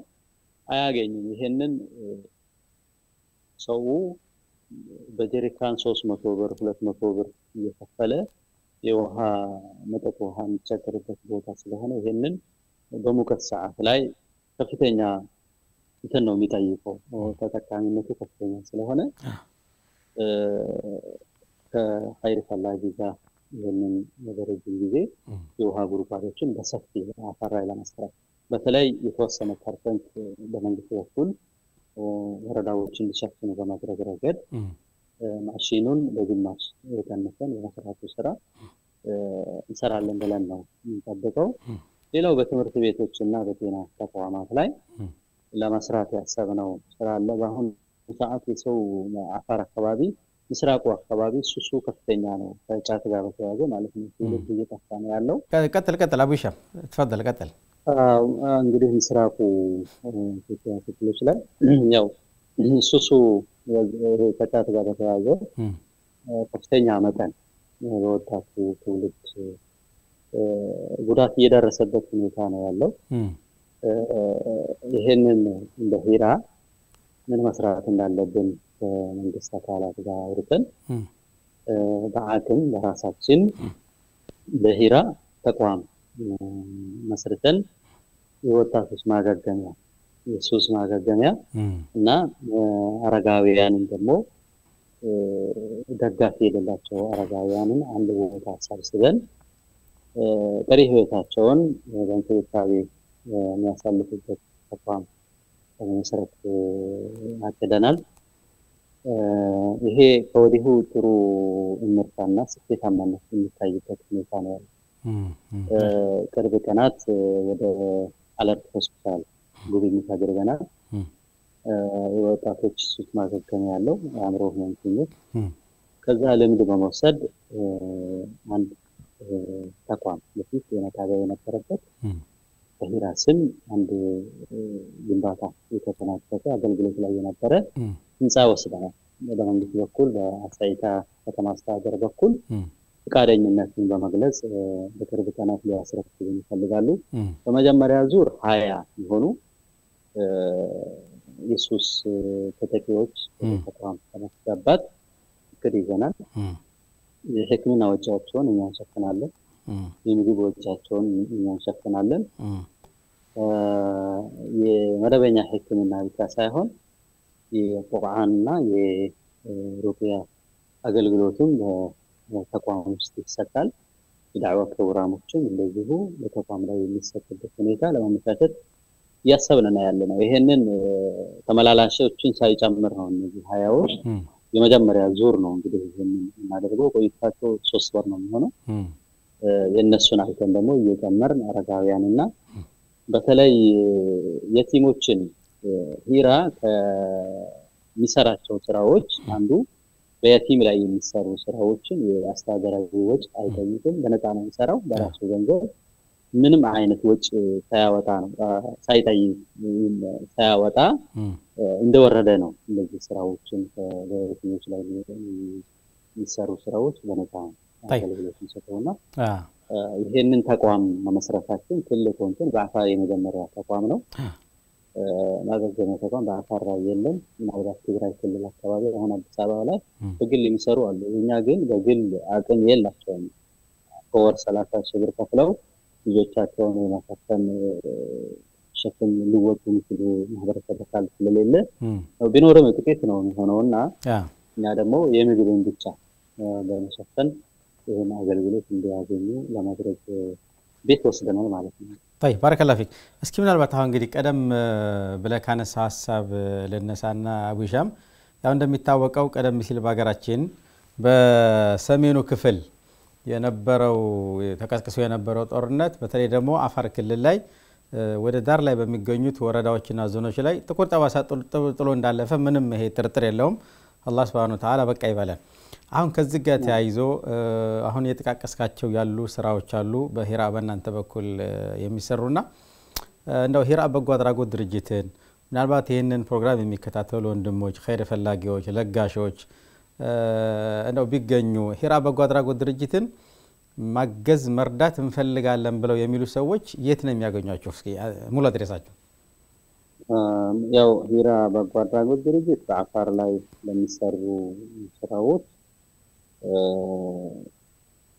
S2: አያገኝም ይሄንን ሰው በጀሪካን 300 ብር 200 ብር እየከፈለ የውሃ መጠጥ ውሃ የሚቸገርበት ቦታ ስለሆነ ይሄንን በሙቀት ሰዓት ላይ ከፍተኛ እንትን ነው የሚጠይቀው ተጠቃሚነቱ ከፍተኛ ስለሆነ ከኸይር ፈላጊ ጋር ይሄንን በረጅም ጊዜ የውሃ ጉድጓዶችን በሰፊ አፋር ላይ ለመስራት በተለይ የተወሰነ ፐርሰንት በመንግስት በኩል ወረዳዎችን እንዲሸፍኑ በማድረግ ረገድ ማሽኑን በግማሽ የቀነሰን የመስራቱ ስራ እንሰራለን ብለን ነው የምንጠብቀው ሌላው በትምህርት ቤቶችና በጤና ተቋማት ላይ ለመስራት ያሰብነው ስራ አለ። በአሁን ሰዓት የሰው አፋር አካባቢ ምስራቁ አካባቢ ሱሱ ከፍተኛ ነው ከጫት ጋር በተያያዘ ማለት ነው። ትውልድ እየጠፋ ነው ያለው።
S1: ቀጥል አቡ ሂሻም ተፈضل ቀጥል።
S2: እንግዲህ ምስራቁ ኢትዮጵያ ክፍሎች ላይ ያው ሱሱ ከጫት ጋር በተያያዘ ከፍተኛ መጠን በወጣቱ ትውልድ ጉዳት እየደረሰበት ሁኔታ ነው ያለው። ይሄንን እንደ ሂራ ምን መስራት እንዳለብን ከመንግስት አካላት ጋር አውርተን በአቅም ለራሳችን በሂራ ተቋም መስርተን የወጣቶች ማገገሚያ የሱስ ማገገሚያ እና አረጋውያንን ደግሞ ደጋፊ የሌላቸው አረጋውያንን አንድ ቦታ ሰብስበን ቀሪ ህይወታቸውን በእንክብካቤ የሚያሳልፉበት ተቋም መሰረት አቅደናል። ይሄ ከወዲሁ ጥሩ እምርታና ስኬታማነት የሚታይበት ሁኔታ ነው ያለው። ቅርብ ቀናት ወደ አለርት ሆስፒታል ጉብኝት አድርገናል። የወጣቶች ሱስ ማገገሚያ ያለው አእምሮ ህመምተኞች ከዛ ልምድ በመውሰድ አንድ ተቋም በፊት የመታገያ የነበረበት በሂራ ስም አንድ ግንባታ የተጠናቀቀ አገልግሎት ላይ የነበረ ህንፃ ወስደናል። በመንግስት በኩል በአሳይታ ከተማ አስተዳደር በኩል ፈቃደኝነትን በመግለጽ በቅርብ ቀናት ሊያስረክቡን ይፈልጋሉ። በመጀመሪያ ዙር 20 የሆኑ የሱስ ተጠቂዎች ተቋም ለማስገባት እቅድ ይዘናል። የሕክምና ወጪያቸውን እኛ እንሸፍናለን። የምግብ ወጪያቸውን እኛ እንሸፍናለን። የመደበኛ ሕክምና ብቻ ሳይሆን የቁርአንና የሩቅያ አገልግሎቱም በተቋም ውስጥ ይሰጣል። የዳዕዋ ፕሮግራሞችም እንደዚሁ በተቋም ላይ የሚሰጥበት ሁኔታ ለማመቻቸት እያሰብን ነው ያለነው። ይሄንን ተመላላሾችን ሳይጨምር ነው እነዚህ 20ዎች የመጀመሪያ ዙር ነው እንግዲህ ይሄንን እናደርገው። ቆይታቸው 3 ወር ነው የሚሆነው። የነሱን አይተን ደግሞ እየጨመርን አረጋውያንና በተለይ የቲሞችን ሂራ ከሚሰራቸው ስራዎች አንዱ በየቲም ላይ የሚሰሩ ስራዎችን የአስተዳደራዊ ወጪ አይጠይቅም። በነፃ ነው የሚሰራው በራሱ ገንዘብ ምንም አይነት ወጪ ሳያወጣ ነው ሳይጠይቅ ሳያወጣ እንደወረደ ነው እነዚህ ስራዎችን በየቲሞች ላይ የሚሰሩ ስራዎች በነፃ አገልግሎት የሚሰጡና ይሄንን ተቋም መመስረታችን ትልቅ እንትን በአፋር የመጀመሪያ ተቋም ነው። ማገገሚያ ተቋም በአፋር ላይ የለም። ምናልባት ትግራይ ክልል አካባቢ አሁን አዲስ አበባ ላይ በግል የሚሰሩ አሉ። እኛ ግን በግል አቅም የላቸውም። በወር 30 ሺህ ብር ከፍለው ልጆቻቸውን የማሳከም ሸክም ሊወጡ የሚችሉ ማህበረሰብ አካል ስለሌለ ቢኖርም ጥቂት ነው የሚሆነውና እኛ ደግሞ የምግብን ብቻ በመሸፈን ይሄን አገልግሎት እንዲያገኙ ለማድረግ ቤት ወስደናል ማለት ነው።
S1: طيب بارك الله فيك። እስኪ ምናልባት አሁን እንግዲህ ቀደም ብለህ ካነሳ ሐሳብ ለነሳና አቡ ሂሻም ያው እንደሚታወቀው ቀደም ሲል በአገራችን በሰሜኑ ክፍል የነበረው ተቀስቅሶ የነበረው ጦርነት በተለይ ደግሞ አፋር ክልል ላይ ወደ ዳር ላይ በሚገኙት ወረዳዎችና ዞኖች ላይ ጥቁር ጠባሳ ጥሎ እንዳለፈ ምንም ይሄ ጥርጥር የለውም። አላህ Subhanahu Wa Ta'ala በቃ ይበላል። አሁን ከዚህ ጋር ተያይዞ አሁን የተቃቀስካቸው ያሉ ስራዎች አሉ በሂራ በእናንተ በኩል የሚሰሩና እንደው ሂራ በጎ አድራጎት ድርጅትን ምናልባት ይሄንን ፕሮግራም የሚከታተሉ ወንድሞች ኸይር ፈላጊዎች ለጋሾች እንደው ቢገኙ ሂራ በጎ አድራጎት ድርጅትን ማገዝ መርዳት እንፈልጋለን ብለው የሚሉ ሰዎች የት ነው የሚያገኟቸው? እስኪ ሙሉ አድሬሳቸው።
S2: ያው ሂራ በጎ አድራጎት ድርጅት በአፋር ላይ ለሚሰሩ ስራዎች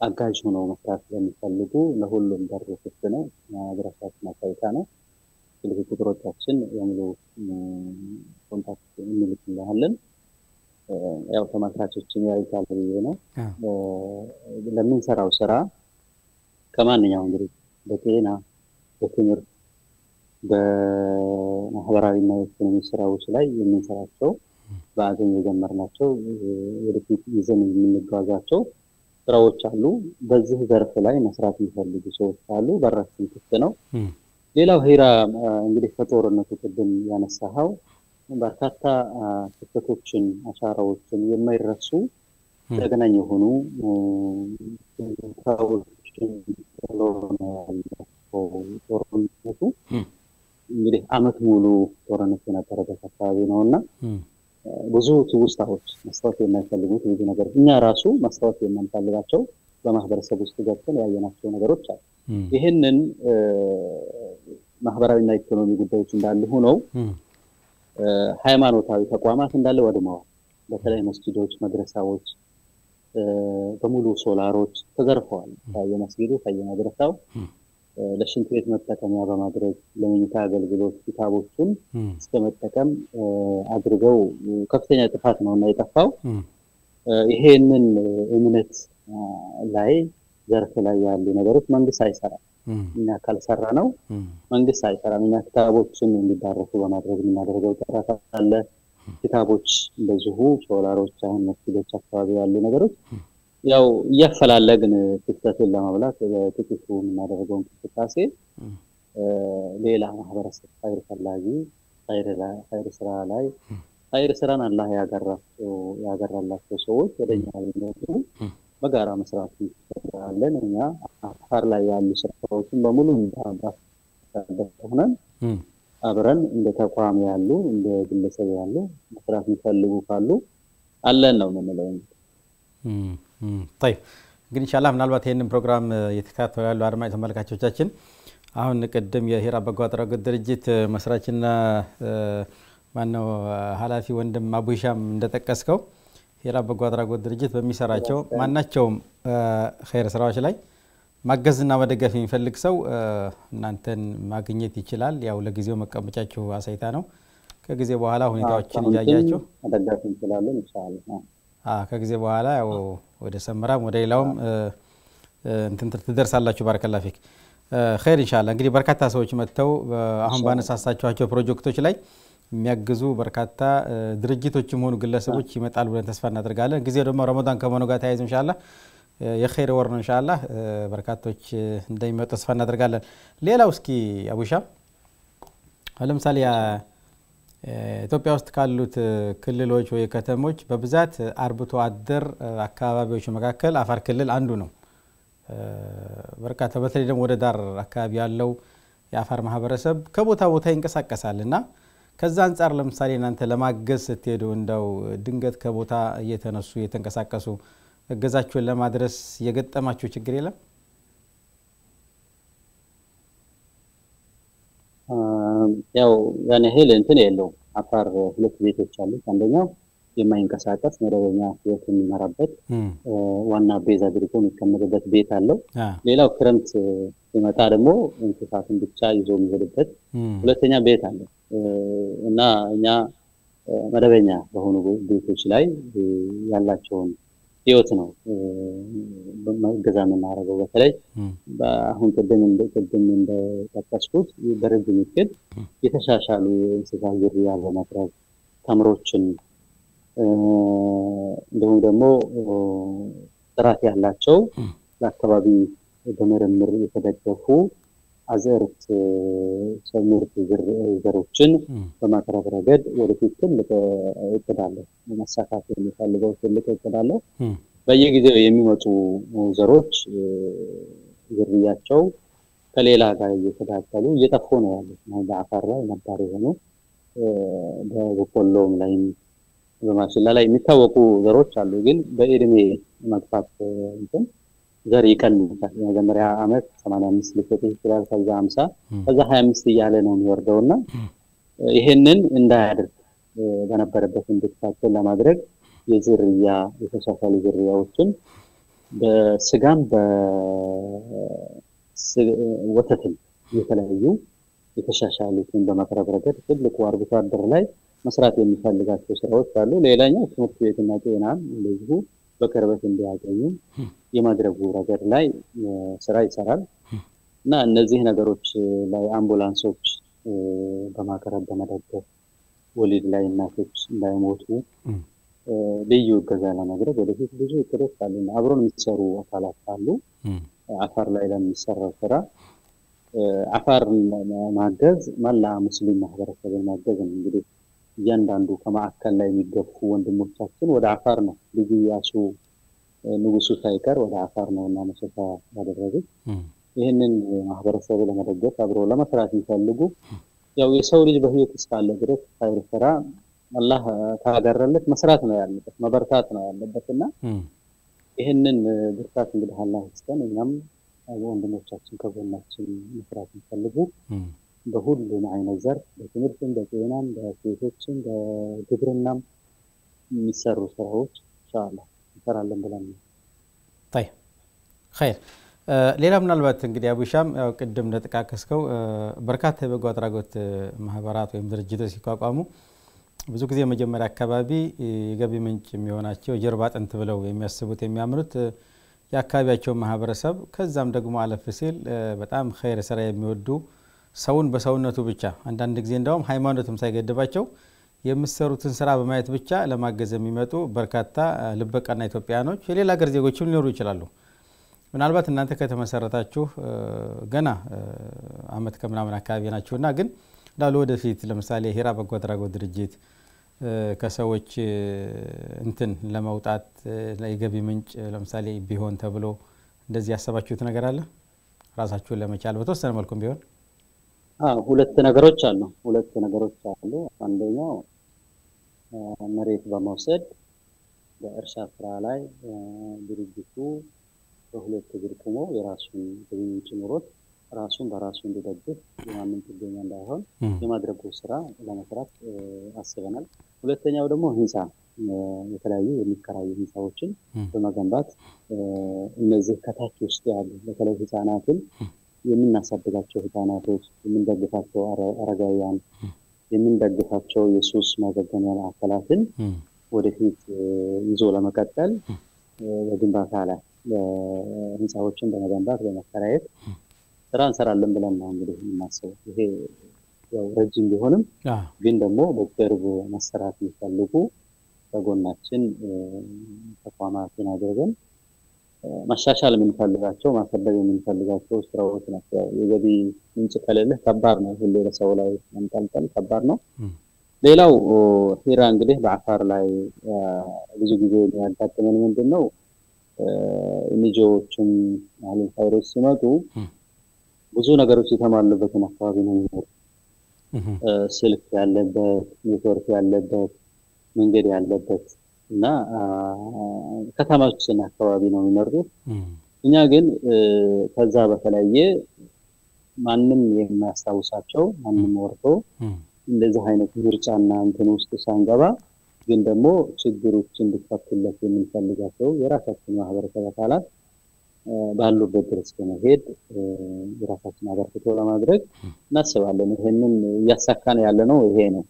S2: አጋዥ ሆነው መስራት ለሚፈልጉ ለሁሉም በር ክፍት ነው። አድራሻችን አሳይታ ነው። ስልክ ቁጥሮቻችን የሙሉ ኮንታክት እንልክልሃለን። ያው ተመልካቾችን ያይታል ነው ለምንሰራው ስራ ከማንኛውም እንግዲህ በጤና በትምህርት በማህበራዊና ኢኮኖሚ ስራዎች ላይ የምንሰራቸው በአገኝ የጀመርናቸው ወደፊት ይዘን የምንጓዛቸው ስራዎች አሉ። በዚህ ዘርፍ ላይ መስራት የሚፈልጉ ሰዎች አሉ። በራችን ክፍት ነው። ሌላው ሂራ እንግዲህ ከጦርነቱ ቅድም ያነሳኸው በርካታ ክስተቶችን አሻራዎችን የማይረሱ ተገናኝ የሆኑ ታውችን ጦርነቱ እንግዲህ አመት ሙሉ ጦርነት የነበረበት አካባቢ ነውና ብዙ ትውስታዎች መስዋዕት የማይፈልጉት ብዙ ነገር እኛ ራሱ መስዋዕት የማንፈልጋቸው በማህበረሰብ ውስጥ ገብተን ያየናቸው ነገሮች አሉ። ይሄንን ማህበራዊና ኢኮኖሚ ጉዳዮች እንዳሉ ሆነው ሃይማኖታዊ ተቋማት እንዳለ ወድመዋል። በተለይ መስጊዶች፣ መድረሳዎች በሙሉ ሶላሮች ተዘርፈዋል። የመስጊዱ ከየመድረሳው ለሽንት ቤት መጠቀሚያ በማድረግ ለመኝታ አገልግሎት ኪታቦችን እስከመጠቀም አድርገው ከፍተኛ ጥፋት ነውና የጠፋው። ይሄንን እምነት ላይ ዘርፍ ላይ ያሉ ነገሮች መንግስት አይሰራም። እኛ ካልሰራ ነው መንግስት አይሰራም። እኛ ኪታቦችን እንዲዳረሱ በማድረግ የምናደርገው ጥረት አለ። ኪታቦች እንደዚሁ ሶላሮች አሁን መስጊዶች አካባቢ ያሉ ነገሮች ያው እያፈላለግን ክፍተቱን ለማብላት በጥቂቱ የምናደርገው እንቅስቃሴ ሌላ ማህበረሰብ ኸይር ፈላጊ ኸይር ስራ ላይ ኸይር ስራን አላህ ያገራላቸው ሰዎች ወደኛ ቢመጡ በጋራ መስራት ይችላለን። እኛ አፋር ላይ ያሉ ስራዎችን በሙሉ ሆነን አብረን እንደ ተቋም ያሉ እንደ ግለሰብ ያሉ መስራት የሚፈልጉ ካሉ አለን ነው የምንለው።
S1: طيب ግን ኢንሻአላህ ምናልባት ይሄንን ፕሮግራም እየተከታተሉ ያሉ አድማጭ ተመልካቾቻችን አሁን ቀደም የሂራ በጎ አድራጎት ድርጅት መስራችና ማነው ኃላፊ ወንድም አቡሻም እንደጠቀስከው ሂራ በጎ አድራጎት ድርጅት በሚሰራቸው ማናቸውም ኸይር ስራዎች ላይ ማገዝና መደገፍ የሚፈልግ ሰው እናንተን ማግኘት ይችላል። ያው ለጊዜው መቀመጫችሁ አሳይታ ነው። ከጊዜ በኋላ ሁኔታዎችን ያያያችሁ
S2: መደገፍ እንችላለን ኢንሻአላህ።
S1: ከጊዜ በኋላ ያው ወደ ሰመራም ወደ ሌላውም እንትን ትደርሳላችሁ። ባረከላሁ ፊክ ኸይር ኢንሻአላህ። እንግዲህ በርካታ ሰዎች መጥተው አሁን ባነሳሳቸው ፕሮጀክቶች ላይ የሚያግዙ በርካታ ድርጅቶችም ሆኑ ግለሰቦች ይመጣሉ ብለን ተስፋ እናደርጋለን። ጊዜው ደግሞ ረመዳን ከመሆኑ ጋር ተያይዞ ኢንሻአላህ የኸይር ወር ነው። ኢንሻአላህ በርካቶች እንደሚመጡ ተስፋ እናደርጋለን። ሌላው እስኪ አቡሻም ለምሳሌ ኢትዮጵያ ውስጥ ካሉት ክልሎች ወይ ከተሞች በብዛት አርብቶ አደር አካባቢዎች መካከል አፋር ክልል አንዱ ነው። በርካታ በተለይ ደግሞ ወደ ዳር አካባቢ ያለው የአፋር ማህበረሰብ ከቦታ ቦታ ይንቀሳቀሳልና ከዛ አንፃር ለምሳሌ እናንተ ለማገዝ ስትሄዱ እንደው ድንገት ከቦታ እየተነሱ እየተንቀሳቀሱ እገዛችሁን ለማድረስ የገጠማችሁ ችግር የለም?
S2: ያው ያኔ ሄል እንትን የለው አፋር ሁለት ቤቶች አሉ። አንደኛው የማይንቀሳቀስ መደበኛ ህይወት የሚመራበት ዋና ቤዛ አድርጎ የሚቀመጥበት ቤት አለው። ሌላው ክረምት ሲመጣ ደግሞ እንስሳትን ብቻ ይዞ የሚሄድበት ሁለተኛ ቤት አለ። እና እኛ መደበኛ በሆኑ ቤቶች ላይ ያላቸውን ህይወት ነው በመገዛ የምናደርገው። በተለይ በአሁን ቅድም እንደጠቀስኩት በረጅም እቅድ የተሻሻሉ የእንስሳት ዝርያ በማቅረብ ተምሮችን እንደውም ደግሞ ጥራት ያላቸው ለአካባቢ በምርምር የተደገፉ አዘርት ምርጥ ዘሮችን በማቅረብ ረገድ ወደፊት ትልቅ እቅድ አለ። መሳካት የሚፈልገው ትልቅ እቅድ አለ። በየጊዜው የሚመጡ ዘሮች ዝርያቸው ከሌላ ጋር እየተዳቀሉ እየጠፉ ነው ያሉት። በአፋር ላይ ነባር የሆኑ በበቆሎም ላይ በማሽላ ላይ የሚታወቁ ዘሮች አሉ። ግን በእድሜ መግፋት እንትን ዘር ይቀንሳል። የመጀመሪያ አመት 85 ሊሰጥ ይችላል። ከዛ 50 ከዛ 25 እያለ ነው የሚወርደውና ይሄንን እንዳያደርግ በነበረበት እንድትካተል ለማድረግ የዝርያ የተሻሻሉ ዝርያዎችን በስጋም በወተትም የተለያዩ የተሻሻሉትን በማቅረብ ረገድ ትልቁ አርብቶ አደር ላይ መስራት የሚፈልጋቸው ስራዎች አሉ። ሌላኛው ትምህርት ቤትና ጤናን እንደዚሁ በቅርበት እንዲያገኙ የማድረጉ ረገድ ላይ ስራ ይሰራል። እና እነዚህ ነገሮች ላይ አምቡላንሶች በማቅረብ በመደገፍ ወሊድ ላይ እናቶች እንዳይሞቱ ልዩ እገዛ ለማድረግ ወደፊት ብዙ እቅዶች አሉና አብሮን የሚሰሩ አካላት አሉ። አፋር ላይ ለሚሰራው ስራ አፋር ማገዝ መላ ሙስሊም ማህበረሰብን ማገዝ ነው። እንግዲህ እያንዳንዱ ከማዕከል ላይ የሚገፉ ወንድሞቻችን ወደ አፋር ነው ልጅ ያሱ ንጉሱ ሳይቀር ወደ አፋር ነውና መሰፋ ያደረጉት። ይህንን ማህበረሰብ ለመደገፍ አብሮ ለመስራት የሚፈልጉ ያው የሰው ልጅ በህይወት እስካለ ድረስ ኸይር ስራ አላህ ካደረለት መስራት ነው ያለበት መበርታት ነው ያለበትና ይህንን ብርታት እንግዲህ አላህ ይስጠን። እኛም ወንድሞቻችን ከጎናችን መስራት የሚፈልጉ በሁሉም አይነት ዘርፍ በትምህርትም በጤናም በሴቶችም በግብርናም የሚሰሩ ስራዎች ኢንሻአላህ እንሰራለን ብለን ነው።
S1: طيب خير ሌላ ምናልባት እንግዲህ አቡሻም ያው ቅድም እንደተቃቀስከው በርካታ የበጎ አድራጎት ማህበራት ወይም ድርጅቶች ሲቋቋሙ ብዙ ጊዜ መጀመሪያ አካባቢ የገቢ ምንጭ የሚሆናቸው ጀርባ አጥንት ብለው የሚያስቡት የሚያምኑት የአካባቢያቸው ማህበረሰብ ከዛም ደግሞ አለፍ ሲል በጣም ኸይር ስራ የሚወዱ ሰውን በሰውነቱ ብቻ አንዳንድ ጊዜ እንደውም ሃይማኖትም ሳይገድባቸው የምሰሩትን ስራ በማየት ብቻ ለማገዝ የሚመጡ በርካታ ልበቀና ኢትዮጵያኖች የሌላ ሀገር ዜጎችም ሊኖሩ ይችላሉ። ምናልባት እናንተ ከተመሰረታችሁ ገና አመት ከምናምን አካባቢ ናችሁና ግን ዳሉ ወደፊት ለምሳሌ ሂራ በጎ አድራጎት ድርጅት ከሰዎች እንትን ለማውጣት ለገቢ ምንጭ ለምሳሌ ቢሆን ተብሎ እንደዚህ ያሰባችሁት ነገር አለ ራሳችሁን ለመቻል በተወሰነ መልኩ ቢሆን?
S2: ሁለት ነገሮች አሉ። አንደኛው መሬት በመውሰድ በእርሻ ስራ ላይ ድርጅቱ በሁለት እግር ቆሞ የራሱን ገቢ ምንጭ ኖሮት ራሱን በራሱ እንዲደግፍ የማንም ጥገኛ እንዳይሆን የማድረጉ ስራ ለመስራት አስበናል። ሁለተኛው ደግሞ ህንጻ የተለያዩ የሚከራዩ ህንጻዎችን በመገንባት እነዚህ ከታች ውስጥ ያሉ በተለይ ህፃናትን የምናሳድጋቸው ህፃናቶች የምንደግፋቸው አረጋውያን የምንደግፋቸው የሱስ ማገገሚያ ማዕከላትን ወደፊት ይዞ ለመቀጠል በግንባታ ላይ ህንጻዎችን በመገንባት በመከራየት ስራ እንሰራለን ብለን ነው እንግዲህ የምናስበው። ይሄ ያው ረጅም ቢሆንም ግን ደግሞ በቅርብ መሰራት የሚፈልጉ በጎናችን ተቋማትን አድርገን ማሻሻል የምንፈልጋቸው ማሳደግ የምንፈልጋቸው ስራዎች ናቸው። የገቢ ምንጭ ከሌለ ከባድ ነው። ሁሉ ለሰው ላይ መንጠልጠል ከባድ ነው። ሌላው ሂራ እንግዲህ በአፋር ላይ ብዙ ጊዜ የሚያጋጥመን ምንድነው ኢንጂኦዎችም አሁን ፋይሮች ሲመጡ ብዙ ነገሮች የተሟሉበትን አካባቢ ነው የሚኖር ስልክ ያለበት ኔትወርክ ያለበት መንገድ ያለበት እና ከተማችን አካባቢ ነው የሚኖሩት። እኛ ግን ከዛ በተለየ ማንም የማያስታውሳቸው ማንም ወርዶ እንደዚህ አይነት ምርጫና እንትን ውስጥ ሳንገባ ግን ደግሞ ችግሮች እንዲፈቱለት የምንፈልጋቸው የራሳችን ማህበረሰብ አካላት ባሉበት ድረስ በመሄድ የራሳችን አበርክቶ ለማድረግ እናስባለን። ይሄንን እያሳካን ያለነው ይሄ ነው።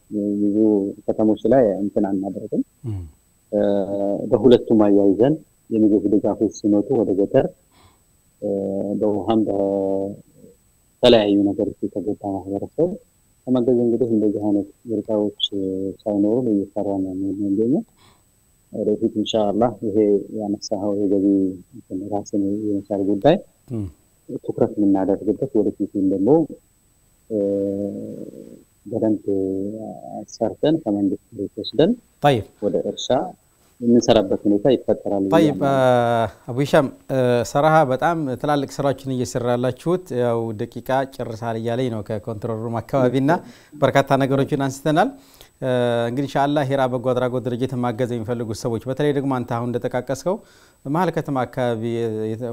S2: ብዙ ከተሞች ላይ እንትን አናደርግም። በሁለቱም አያይዘን የምግብ ድጋፎች ሲመጡ ወደ ገጠር በውሃም በተለያዩ ነገሮች የተጎዳ ማህበረሰብ ከመገዝ እንግዲህ እንደዚህ አይነት ምርጫዎች ሳይኖሩ እየሰራን ነው የምንገኘው። ወደፊት ኢንሻአላህ ይሄ ያነሳው የገቢ ራስን የመቻል ጉዳይ ትኩረት የምናደርግበት ወደፊት ደግሞ በደንብ ሰርተን ከመንግስት ወስደን
S1: طيب
S2: ወደ እርሻ የምንሰራበት ሁኔታ ይፈጠራል።
S1: طيب አቡ ሂሻም ሰራሃ በጣም ትላልቅ ስራዎችን እየሰራላችሁት ያው ደቂቃ ጨርሳል እያለኝ ነው ከኮንትሮል ሩም አካባቢና በርካታ ነገሮችን አንስተናል። እንግዲህ ኢንሻአላህ ሂራ በጎ አድራጎት ድርጅት ማገዝ የሚፈልጉ ሰዎች በተለይ ደግሞ አንተ አሁን እንደተቃቀስከው መሀል ከተማ አካባቢ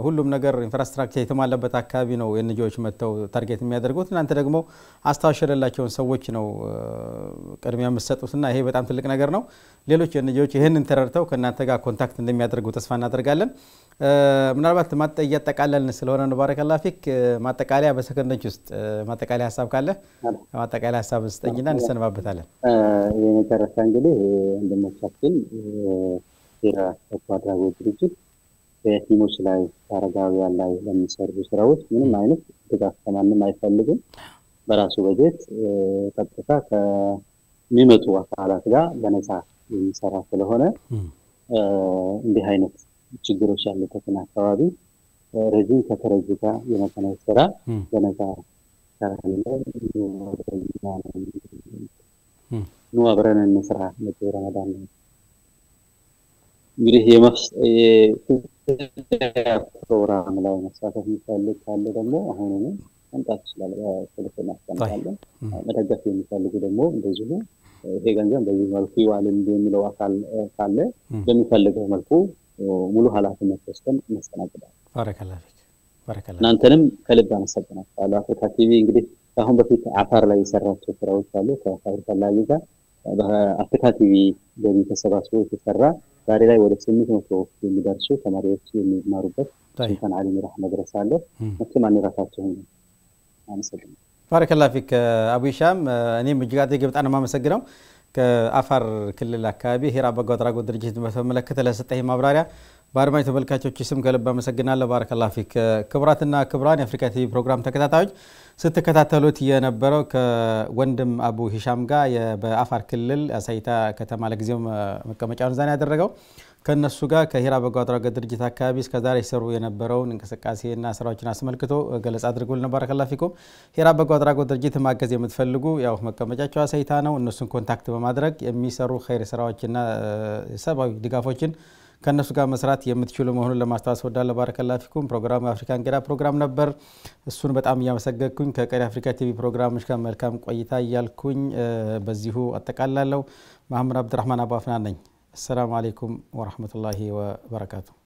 S1: ሁሉም ነገር ኢንፍራስትራክቸር የተሟላበት አካባቢ ነው የንጆች መተው ታርጌት የሚያደርጉት። እናንተ ደግሞ አስተዋሸለላቸውን ሰዎች ነው ቅድሚያ መስጠቱትና ይሄ በጣም ትልቅ ነገር ነው። ሌሎች የንጆች ይሄንን ተረድተው ከእናንተ ጋር ኮንታክት እንደሚያደርጉ ተስፋ እናደርጋለን። ምናልባት ማጠቃለልን ስለሆነ ነው ባረከላሁ ፊክ ማጠቃለያ በሰከንዶች ውስጥ ማጠቃለያ ሐሳብ ካለ ማጠቃለያ ሐሳብ ስጠኝና እንሰነባበታለን።
S2: የመጨረሻ እንግዲህ እንደምታውቁት ሂራ በጎ አድራጎት ድርጅት በየቲሞች ላይ አረጋውያን ላይ ለሚሰሩ ስራዎች ምንም አይነት ድጋፍ ከማንም አይፈልግም። በራሱ በጀት ቀጥታ ከሚመጡ አካላት ጋር በነፃ የሚሰራ ስለሆነ እንዲህ አይነት ችግሮች ያሉበትን አካባቢ ረጅም ከተረጅ ጋር የመገናኘት ስራ በነፃ ኑ አብረን እንስራ ለዚህ ረመዳን እንግዲህ ፕሮግራም ላይ መሳተፍ የሚፈልግ ካለ ደግሞ አሁን መምጣት ይችላል። በቴሌፎን አስቀምጣለን። መደገፍ የሚፈልጉ ደግሞ እንደዚሁ ይሄ ገንዘብ በዚህ መልኩ ይዋልን የሚለው አካል ካለ በሚፈልገው መልኩ ሙሉ ኃላፊነት ወስደን እናስተናግዳለን።
S1: ባረከላህ ፊክ ባረከላህ።
S2: እናንተንም ከልብ አመሰግናለሁ። አፍሪካ ቲቪ እንግዲህ አሁን በፊት አፋር ላይ የሰራቸው ስራዎች አሉ። ከአፋር ፈላጊ ጋር በአፍሪካ ቲቪ ገቢ ተሰባስቦ የተሰራ ዛሬ ላይ ወደ 800 የሚደርሱ ተማሪዎች የሚማሩበት ሱልጣን አሊ ሚራህ መድረሳ አለ። መቼም አንረሳቸውም። አመሰግናለሁ።
S1: ባረከላህ ፊክ አቡ ሂሻም። እኔም እጅግ አድርጌ በጣም የማመሰግነው ከአፋር ክልል አካባቢ ሂራ በጎ አድራጎት ድርጅት በተመለከተ ለሰጠኝ ማብራሪያ በአድማጭ ተመልካቾች ስም ከልብ አመሰግናለሁ። ባረከላህ ፊክ። ክቡራትና ክቡራን የአፍሪካ ቲቪ ፕሮግራም ተከታታዮች ስትከታተሉት የነበረው ከወንድም አቡ ሂሻም ጋር በአፋር ክልል አሳይታ ከተማ ለጊዜው መቀመጫውን ዛሬ ያደረገው ከነሱ ጋር ከሂራ በጎ አድራጎት ድርጅት አካባቢ እስከዛሬ ሲሰሩ የነበረውን እንቅስቃሴና ስራዎችን አስመልክቶ ገለጻ አድርጎልን ባረከላህ ፊኩም። ሂራ በጎ አድራጎት ድርጅት ማገዝ የምትፈልጉ ያው መቀመጫቸው አሳይታ ነው። እነሱን ኮንታክት በማድረግ የሚሰሩ ኸይር ስራዎችና ሰብአዊ ድጋፎችን ከነሱ ጋር መስራት የምትችሉ መሆኑን ለማስተዋወቅ ወዳለ ባረከላህ ፊኩም። ፕሮግራሙ የአፍሪካ እንግዳ ፕሮግራም ነበር። እሱን በጣም እያመሰገንኩኝ ከቀሪ አፍሪካ ቲቪ ፕሮግራሞች ጋር መልካም ቆይታ እያልኩኝ በዚሁ አጠቃላለሁ። መሐመድ አብዱራህማን አቡ አፍናን ነኝ። السلام عليكم ورحمة الله وبركاته.